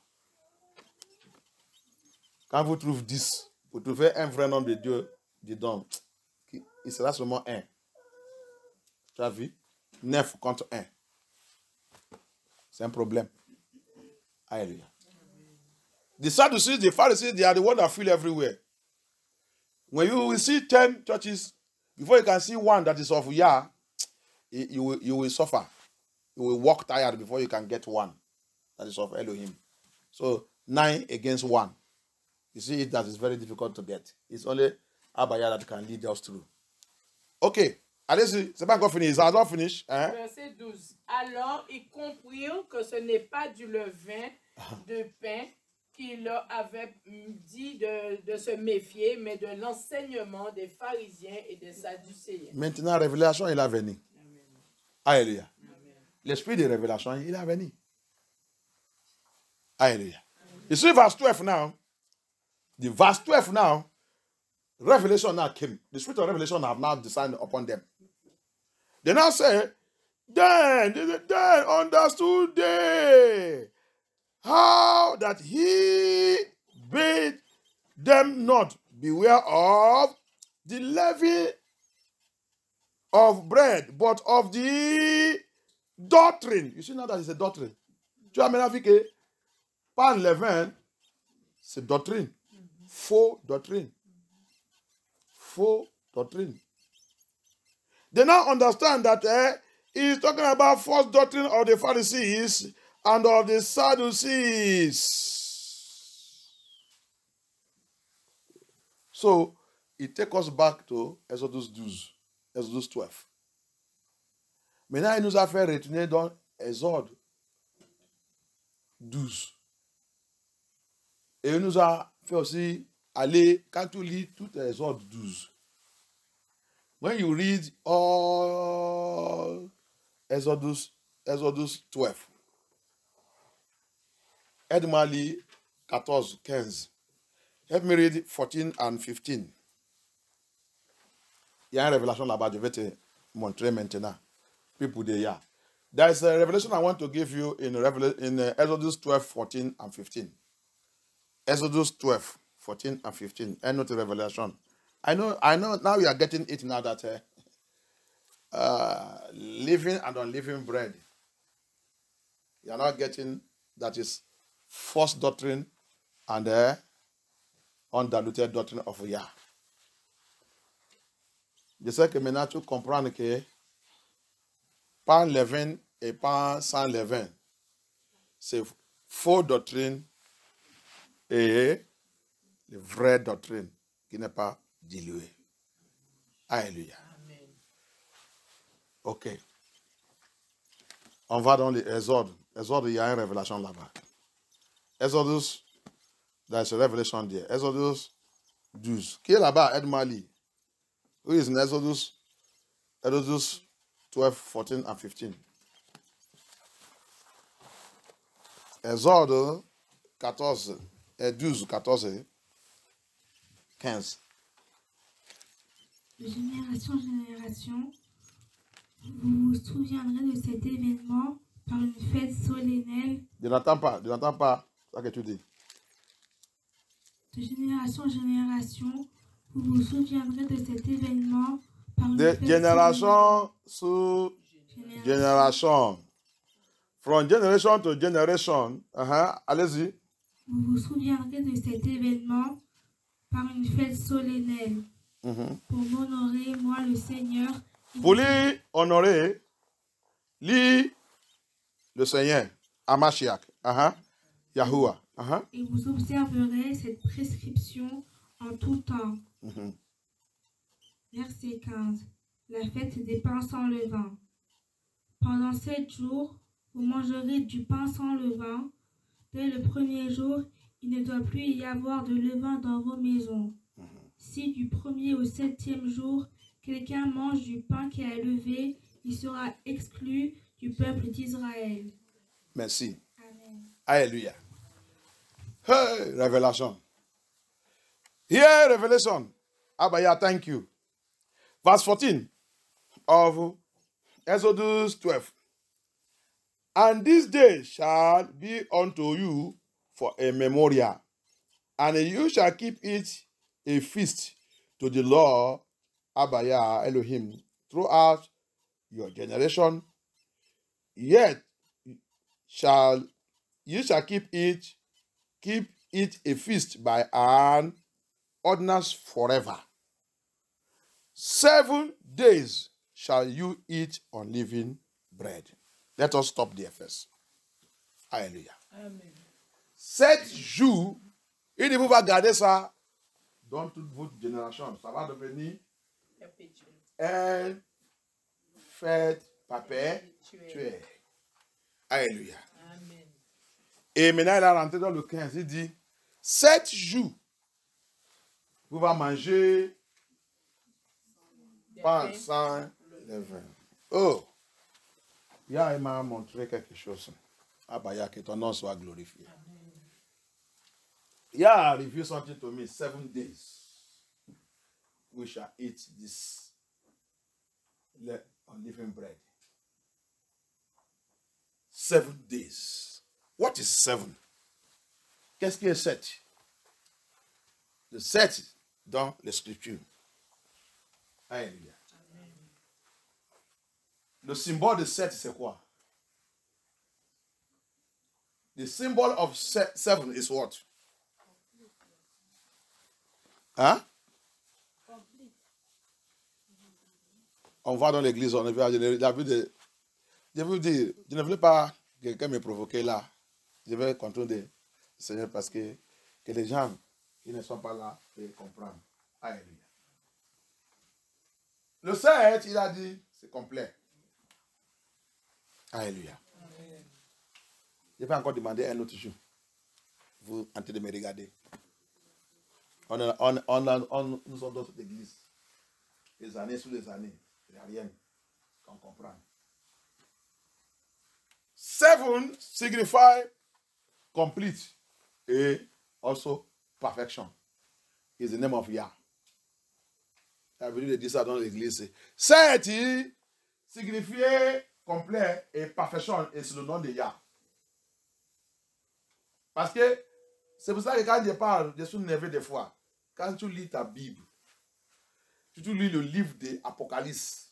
Quand vous trouvez 10, vous trouvez un vrai nom de Dieu, dis donc, il sera seulement un. Tu as vu? 9 contre 1. C'est un problème. Hallelujah. The Sadducees, the Pharisees, they are the ones that feel everywhere. When you will see 10 churches, before you can see one that is of Yah, you will suffer. You will walk tired before you can get one that is of Elohim. So 9 against 1. You see it that is very difficult to get. It's only Abaya that can lead us through. Okay. Allez-y, c'est pas encore fini. Ça a pas fini. Hein?
Verset 12. Alors, ils comprirent que ce n'est pas du levain de pain qu'il leur avait dit de se méfier, mais de l'enseignement des pharisiens et des sadducéens.
Maintenant, révélation, il est venu.
Amen.
Alléluia.
Amen.
L'esprit de révélation, il est venu. Alléluia. You see verse 12 now. The verse 12 now, revelation now came. The spirit of revelation have now descended upon them. They now say, then understood they how that he bade them not beware of the leaven of bread, but of the doctrine. You see now that it's a doctrine. Tu as maintenant vu que par levain, c'est doctrine. Faux doctrine. Faux doctrine. They now understand that he's talking about false doctrine of the Pharisees and of the Sadducees. So, it takes us back to Exodus 12. Exodus 12. Maintenant, il nous a fait retourner dans Exode 12. Et il nous a fait aussi aller, quand tu lis tout Exode 12, when you read all Exodus 12, aide-moi lire 14, 15. Help me read 14 and 15. Il y a une révélation là-bas, je vais te montrer maintenant. People there, yeah. There is a revelation I want to give you in Exodus 12, 14 and 15. Exodus 12, 14 and 15. Another revelation. I know. Now you are getting it now that living and unliving bread. You are not getting that is false doctrine and undiluted doctrine of Yah. Je sais que maintenant tu comprends que pas levain et pas sans levain, c'est faux doctrine et vraie doctrine. qui n'est pas dilué. Alléluia. Ok. On va dans les Exodes. Exode, il y a une révélation là-bas. Exodus, there's a revelation there. Exodus 12. Qui est là-bas? Aide-moi à lire. Who is in Exodus? Exodus 12, 14 and 15. Exode 14, 12, 14, 15.
De génération en génération, vous vous souviendrez de cet événement par une fête solennelle.
Je n'entends pas ça que tu dis.
De génération en génération, vous vous souviendrez de cet événement par une
De
fête
génération sous
solennelle.
génération. From generation to generation. Allez-y.
Vous vous souviendrez de cet événement par une fête solennelle. Pour m'honorer, moi le Seigneur.
Pour lui honorer, lui le Seigneur, Amashiach, Yahuwah.
Et vous observerez cette prescription en tout temps. Verset 15. La fête des pains sans levain. Pendant 7 jours, vous mangerez du pain sans levain. Dès le premier jour, il ne doit plus y avoir de levain dans vos maisons. Si du 1er au 7e jour, quelqu'un mange du pain qui a levé, il sera exclu du peuple d'Israël.
Merci.
Amen.
Alléluia. Hey, revelation. Here, revelation. Abaya, thank you. Verse 14 of Exodus 12. And this day shall be unto you for a memorial, and you shall keep it a feast to the Lord Abaya Elohim throughout your generation. Yet you shall keep it a feast by an ordinance forever. 7 days shall you eat unleavened bread. Let us stop there first. Alléluia.
Amen.
7 jours, il vous va garder ça dans toute votre génération. Ça va devenir une fête perpétuelle. Alléluia.
Amen.
Et maintenant, il a rentré dans le 15. Il dit 7 jours, vous va manger pain sans levain. Oh, il m'a montré quelque chose. Abaya, que ton nom soit glorifié. Il a revealed something to me. 7 days we shall eat this unleavened bread. 7 days. What is 7? Qu'est-ce qui est 7? Le 7 dans les Scriptures. Alléluia. Le symbole de 7, c'est quoi? The symbol of 7 is what? Hein? On va dans l'église, on va, je vous dis, je ne voulais pas que quelqu'un me provoque là. Je vais contrôler le Seigneur parce que les gens qui ne sont pas là peuvent comprendre. Alléluia. Le 7, il a dit, c'est complet. Alléluia. Je vais encore demander un autre jour. Vous en train de me regarder. Nous sommes dans cette église. Les années sous les années. Il n'y a rien qu'on comprend. 7 signify complete et also perfection. Is the name of Yah. La Bible dit ça dans l'église. 7 signifiait complet et perfection et c'est le nom de Yah. Parce que c'est pour ça que quand je parle, je suis énervé des fois. Quand tu lis ta Bible, tu lis le livre de l'Apocalypse,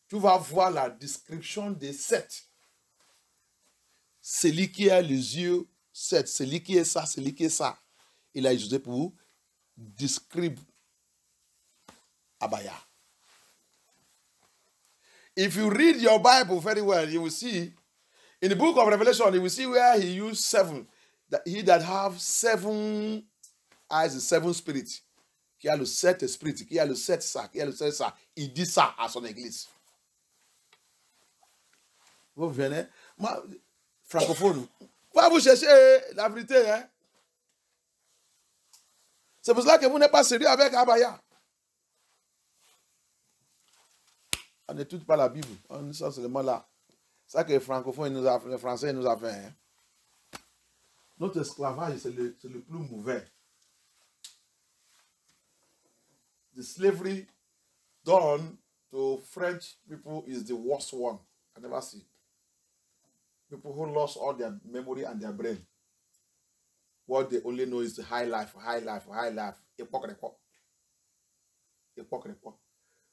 tu vas voir la description des 7. Celui qui a les yeux 7, celui qui est ça, celui qui est ça. Il a utilisé pour décrire Abaya. If you read your Bible very well, you will see, in the book of Revelation, you will see where he used 7. That he that have 7 eyes, the 7 spirits, qui a le 7 esprits, qui a le 7 ça, qui a le 7 ça, il dit ça à son église. Vous venez, moi, francophone, pas vous chercher la vérité, hein. C'est pour cela que vous n'êtes pas sérieux avec Abaya. On n'étudie pas la Bible, on est seulement là. C'est ça que les francophones, les Français nous ont fait. Hein. Notre esclavage, c'est le plus mauvais. The slavery done to French people is the worst one. I never see. People who lost all their memory and their brain. What they only know is the high life, high life, high life.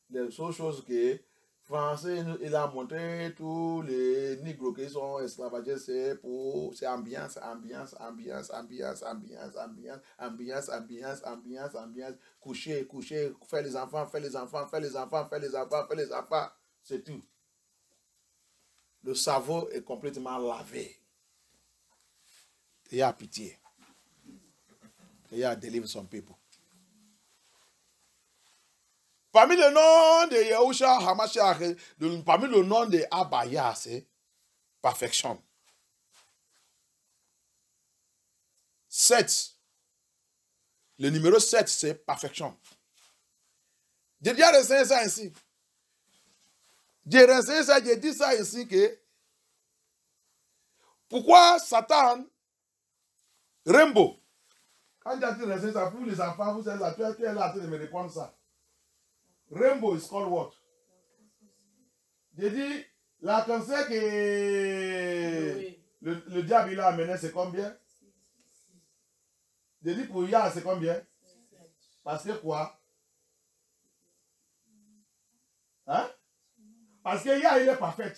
Les seules choses que Français, il a montré tous les négros qui sont esclavagés, c'est pour ambiance, ambiance, ambiance, ambiance, ambiance, ambiance, ambiance, ambiance, ambiance, ambiance, coucher, coucher, faire les enfants, faire les enfants, faire les enfants, faire les enfants, faire les enfants, c'est tout. Le cerveau est complètement lavé. Il y a pitié. Il y a deliver some people. Parmi le nom de Yahusha Hamashiach, parmi le nom de Abaya, c'est perfection. 7. Le numéro 7, c'est perfection. J'ai déjà renseigné ça ici. J'ai renseigné ça, j'ai dit ça ici que pourquoi Satan, Rainbow, quand j'ai dit renseigné ça pour les enfants, vous êtes là, tu es là de me répondre ça. Rainbow is called what? J'ai dit, la cancer que le diable il a amené, c'est combien? J'ai dit pour Yah, c'est combien? Parce que quoi? Hein? Parce que Yah, il est parfait.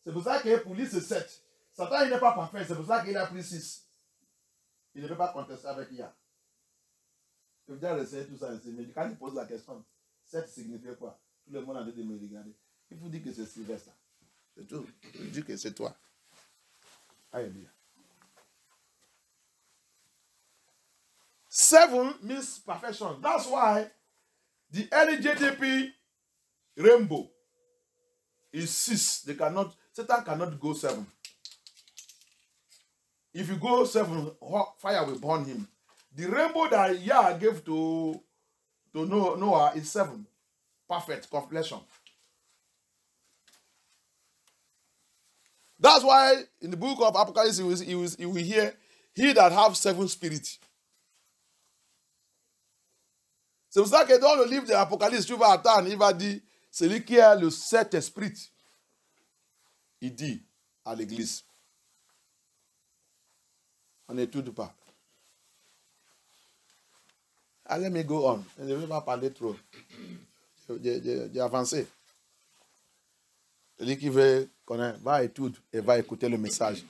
C'est pour ça que pour lui, c'est 7. Satan, il n'est pas parfait. C'est pour ça qu'il a pris 6. Il ne peut pas contester avec Yah. Je vais déjà essayer tout ça ici. Mais quand il pose la question, 7 signifie quoi? Tout le monde a dit de me regarder. Il faut dire que c'est Sylvestre. C'est tout. Il dit que c'est toi. Alléluia. 7 means perfection. That's why the LGDP rainbow is 6. Satan cannot go 7. If you go 7, fire will burn him. The rainbow that Yah gave to Noah is 7. Perfect completion. That's why in the book of Apocalypse you will hear, he that have 7 spirits. C'est pour ça que dans le livre de l'Apocalypse, tu vas attendre, il va dire, celui qui a le 7 esprits, il dit à l'église. On n'étude pas. Allez, me go on. Je ne vais pas parler trop. J'ai avancé. Celui qui veut connaître, va étudier et va écouter le message.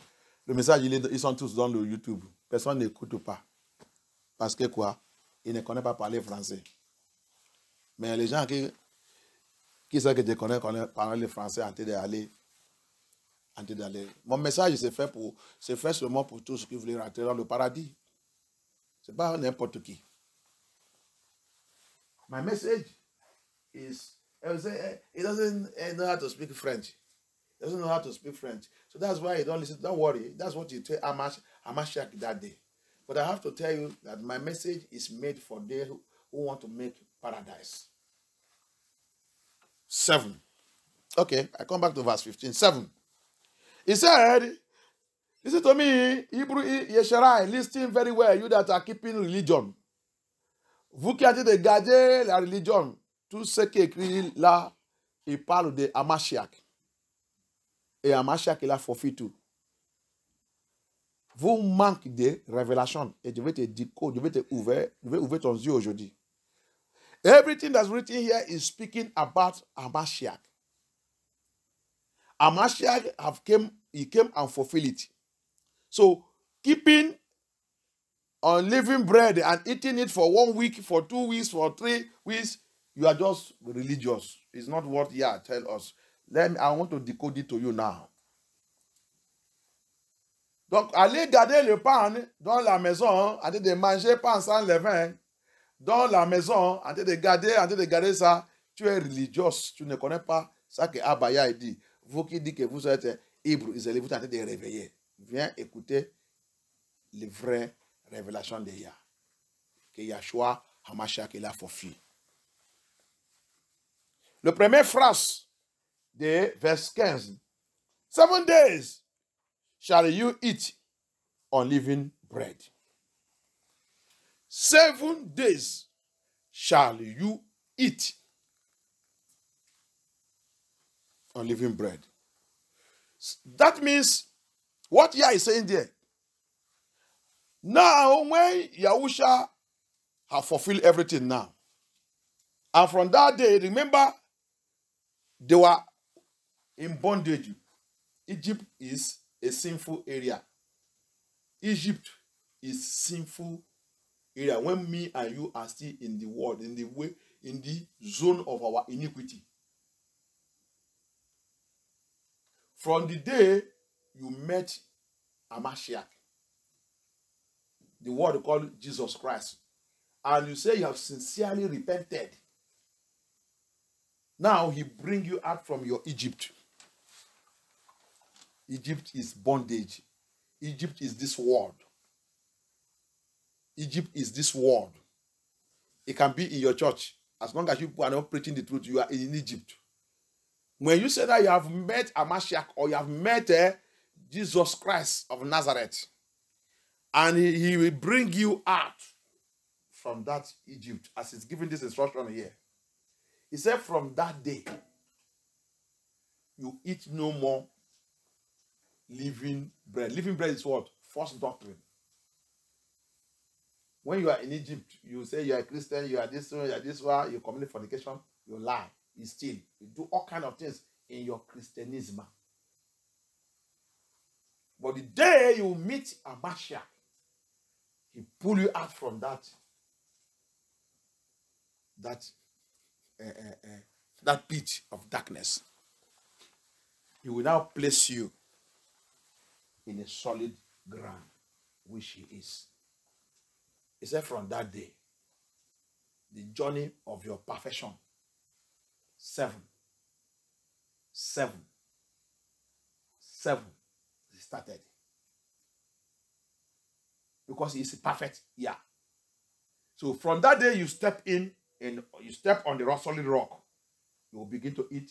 Le message, ils sont tous dans le YouTube. Personne n'écoute pas. Parce que quoi? Ils ne connaissent pas parler français. Mais les gens qui savent que je connais parler le français en train d'aller. Mon message, c'est fait seulement pour tous ceux qui veulent rentrer dans le paradis. Ce n'est pas n'importe qui. My message is, he doesn't know how to speak French. He doesn't know how to speak French. So that's why you don't listen. Don't worry. That's what you tell Hamashiach that day. But I have to tell you that my message is made for those who want to make paradise. 7. Okay, I come back to verse 15. 7. He said, listen to me, Hebrew Yesharai, listen very well, you that are keeping religion. Vous qui êtes de garder la religion, tout ce qui est écrit là, il parle de Hamashiach. Et Hamashiach, il a forfait tout. Vous manquez de révélation. Et je vais te dire, je vais ouvrir ton yeux aujourd'hui. Everything that's written here is speaking about Hamashiach. Hamashiach came and fulfilled it. So, keeping on living bread and eating it for 1 week, for 2 weeks, for 3 weeks, you are just religious. It's not what Yah tell us. I want to decode it to you now. Donc, allez garder le pain dans la maison, en train de manger pain sans levain, dans la maison, en train de garder ça, tu es religieux, tu ne connais pas ça que Abaya dit. Vous qui dites que vous êtes hébreu, Israélien, vous êtes en train de réveiller. Viens écouter les vraies révélations de Yah. Que Yahshua Hamashiach est là pour fuir. Le premier phrase de verset 15. 7 days shall you eat unleavened bread. 7 days shall you eat unleavened bread. That means what Yah is saying there. Now, when Yahusha have fulfilled everything now, and from that day, remember, they were in bondage. Egypt is a sinful area. Egypt is sinful area. When me and you are still in the world, in the zone of our iniquity. From the day you met Hamashiach, the word called Jesus Christ, and you say you have sincerely repented, now he bring you out from your Egypt. Egypt is bondage. Egypt is this world. Egypt is this world. It can be in your church. As long as you are not preaching the truth, you are in Egypt. When you say that you have met Hamashiach or you have met Jesus Christ of Nazareth, and he will bring you out from that Egypt, as he's giving this instruction here. He said, from that day, you eat no more living bread. Living bread is what? False doctrine. When you are in Egypt, you say you are a Christian, you are this one, you are this one, you commit fornication, you lie, you steal, you do all kinds of things in your Christianism. But the day you meet Hamashiach, he pull you out from that pit of darkness. He will now place you in a solid ground, which he is. He said, from that day, the journey of your perfection, 7 started. Because he is perfect, yeah. So from that day you step in and you step on the solid rock, you will begin to eat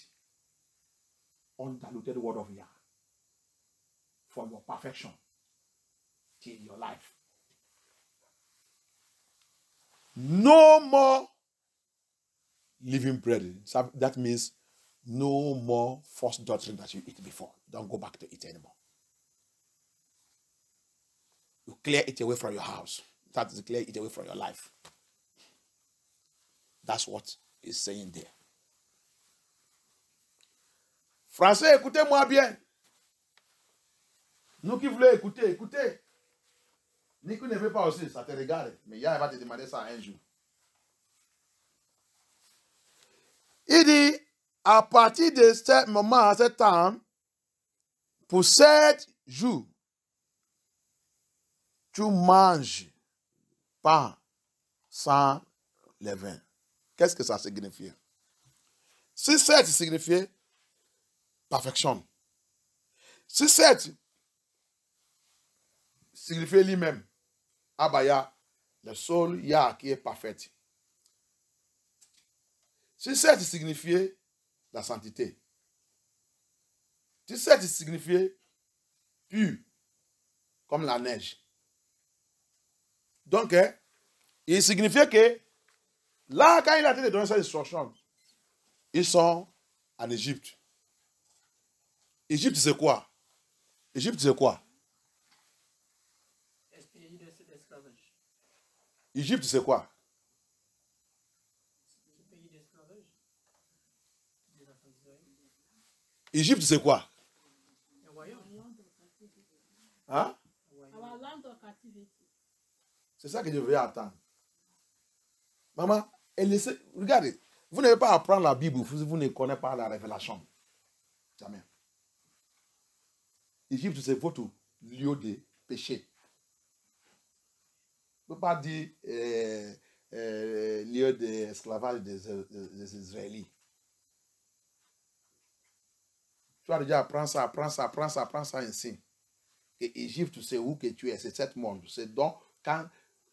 undiluted word of Yah from your perfection till your life. No more living bread. So that means no more false doctrine that you eat before. Don't go back to it anymore. You clear it away from your house. That is clear it away from your life. That's what he's saying there. Français, écoutez-moi bien. Nous qui voulons écouter, écoutez. Ni qui ne veut pas aussi, ça te regarde. Mais Yah va te demander ça un jour. Il dit, à partir de ce moment, à ce temps, pour 7 jours, tu manges pain sans levain. Qu'est-ce que ça signifie? Si 7 signifie perfection. Si 7 signifie lui-même, Abaya, le seul Yah qui est parfait. Si 7 signifie la sainteté. Si 7 signifie pur, comme la neige. Donc, il signifie que là, quand il a été donné cette instruction, ils sont en Égypte. Égypte, c'est quoi? Égypte, c'est quoi? Égypte, c'est quoi? Égypte, c'est quoi? Hein? C'est ça que je veux attendre. Maman, regardez, vous n'avez pas à apprendre la Bible, vous ne connaissez pas la révélation. Jamais. Égypte, c'est votre lieu de péché. On ne peut pas dire lieu d'esclavage des Israélites. Tu vas déjà prendre ça ainsi. Et Égypte, c'est où que tu es, c'est cet monde. C'est donc quand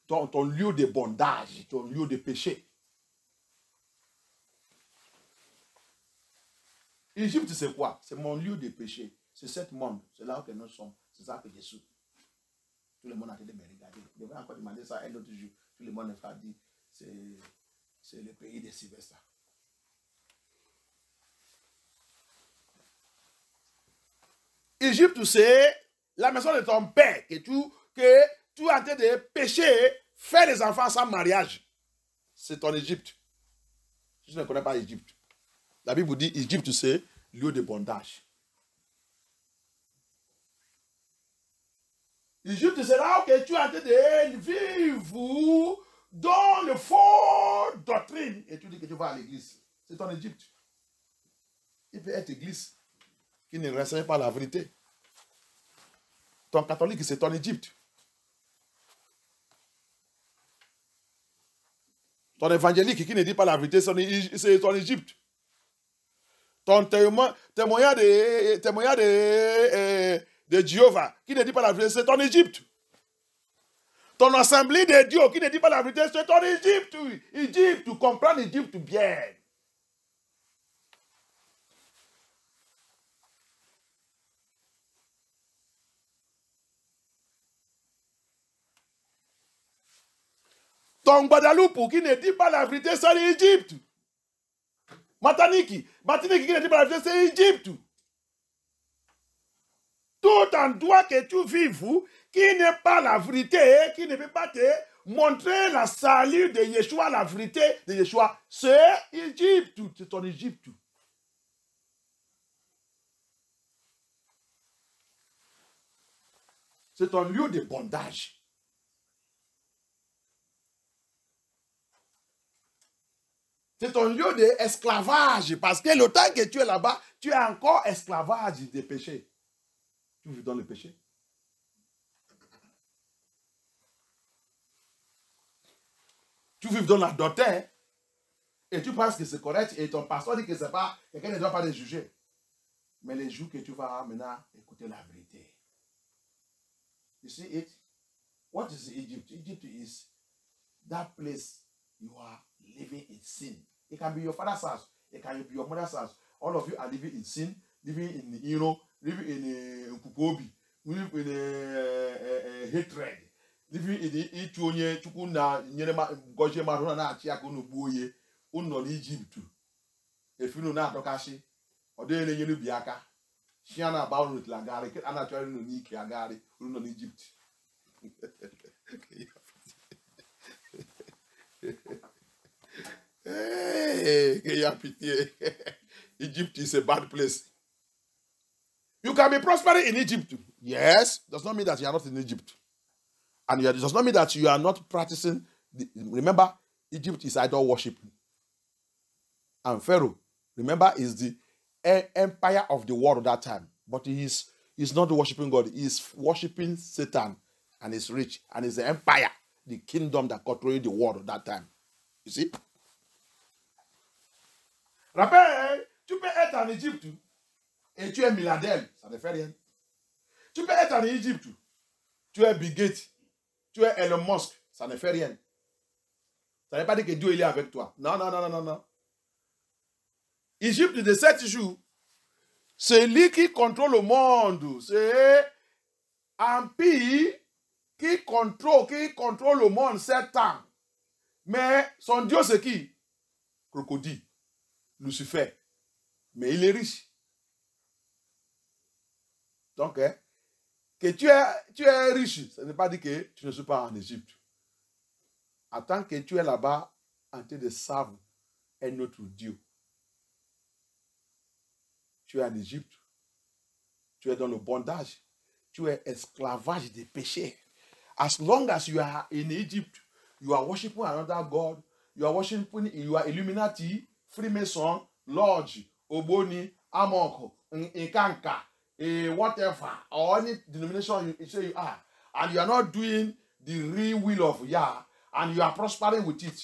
ton lieu de bondage, ton lieu de péché. Égypte, c'est quoi? C'est mon lieu de péché. C'est cet monde. C'est là où nous sommes. C'est ça que je suis. Tout le monde a été de me regarder. Je devrais encore demander ça un autre jour. Tout le monde a dit, c'est le pays de Sylvestre. Égypte, c'est la maison de ton père que tu es en train de pécher, faire des enfants sans mariage. C'est ton Égypte. Je ne connais pas Égypte. La Bible dit Égypte, c'est lieu de bondage. Égypte, c'est là où tu es en train de vivre dans le faux doctrine. Et tu dis que tu vas à l'église. C'est ton Égypte. Il peut être église qui ne renseigne pas la vérité. Ton catholique, c'est ton Égypte. Ton évangélique qui ne dit pas la vérité, c'est ton Égypte. Ton témoignage de Jéhovah qui ne dit pas la vérité, c'est ton Égypte. Ton assemblée de Dieu qui ne dit pas la vérité, c'est ton Égypte. Égypte, tu comprends l'Égypte bien. Ton Guadeloupe qui ne dit pas la vérité, c'est l'Égypte. Martinique qui ne dit pas la vérité, c'est l'Égypte. Tout endroit que tu vives, qui n'est pas la vérité, qui ne peut pas te montrer la salut de Yeshua, la vérité de Yeshua, c'est l'Égypte. C'est ton Égypte. C'est ton lieu de bondage. C'est ton lieu d'esclavage. Parce que le temps que tu es là-bas, tu es encore esclavage des péchés. Tu vis dans le péché. Tu vis dans l'adultère. Et tu penses que c'est correct. Et ton pasteur dit que c'est pas. Quelqu'un ne doit pas les juger. Mais les jours que tu vas maintenant écouter la vérité. You see it? What is Egypt? Egypt is that place you are living in sin. It can be your father's house. It can be your mother's house. All of you are living in sin, living in, living in Kukobi, living in hatred, living in Ichonye, Chukuna, Yenema, Goje Maruna, Chiakono Boye, Unol Egypt. If you know not Tokashi, or then you Biaka, Shiana bound with Lagari, Anna Charino Niki Agari, Unol Egypt. Hey, Egypt is a bad place. You can be prospering in Egypt. Yes, does not mean that you are not in Egypt. And it does not mean that you are not practicing. Remember, Egypt is idol worship. And Pharaoh, remember, is the empire of the world at that time. But he's not worshiping God. He's worshiping Satan. And he's rich. And it's the empire, the kingdom that controls the world at that time. You see? Rappel, tu peux être en Égypte et tu es milliardaire, ça ne fait rien. Tu peux être en Égypte, tu es Bill Gates, tu es Elon Musk, ça ne fait rien. Ça ne veut pas dire que Dieu il est avec toi. Non, non, non, non, non, non. Égypte de 7 jours, c'est lui qui contrôle le monde. C'est empire qui contrôle le monde 7 ans. Mais son Dieu c'est qui? Crocodile. Lucifer. Mais il est riche. Donc, que tu es riche, ça ne veut pas dire que tu ne suis pas en Égypte. Attends que tu es là-bas en train de servir un autre Dieu. Tu es en Égypte. Tu es dans le bondage. Tu es esclavage des péchés. As long as you are in Egypt, you are worshiping another God. You are worshiping, you are Illuminati, Freemason, Lodge, Oboni, Amonko, Nkanka, a whatever, or any denomination you say you are, and you are not doing the real will of Yah, and you are prospering with it,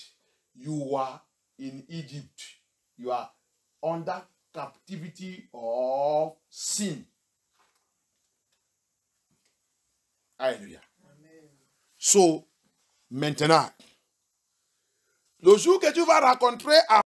you are in Egypt. You are under captivity of sin. Alléluia. So, maintenant, le jour que tu vas rencontrer